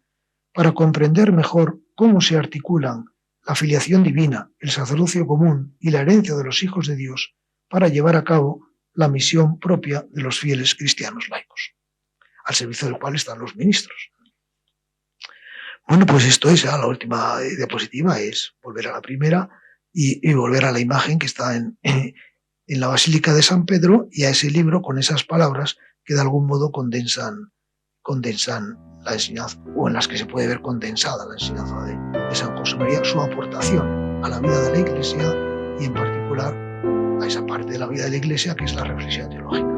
para comprender mejor cómo se articulan la filiación divina, el sacerdocio común y la herencia de los hijos de Dios para llevar a cabo la misión propia de los fieles cristianos laicos, al servicio del cual están los ministros. Bueno, pues esto es ya la última diapositiva, es volver a la primera y volver a la imagen que está en la Basílica de San Pedro y a ese libro con esas palabras que de algún modo condensan la enseñanza, o en las que se puede ver condensada la enseñanza de San José María, su aportación a la vida de la Iglesia y en particular a esa parte de la vida de la Iglesia que es la reflexión teológica.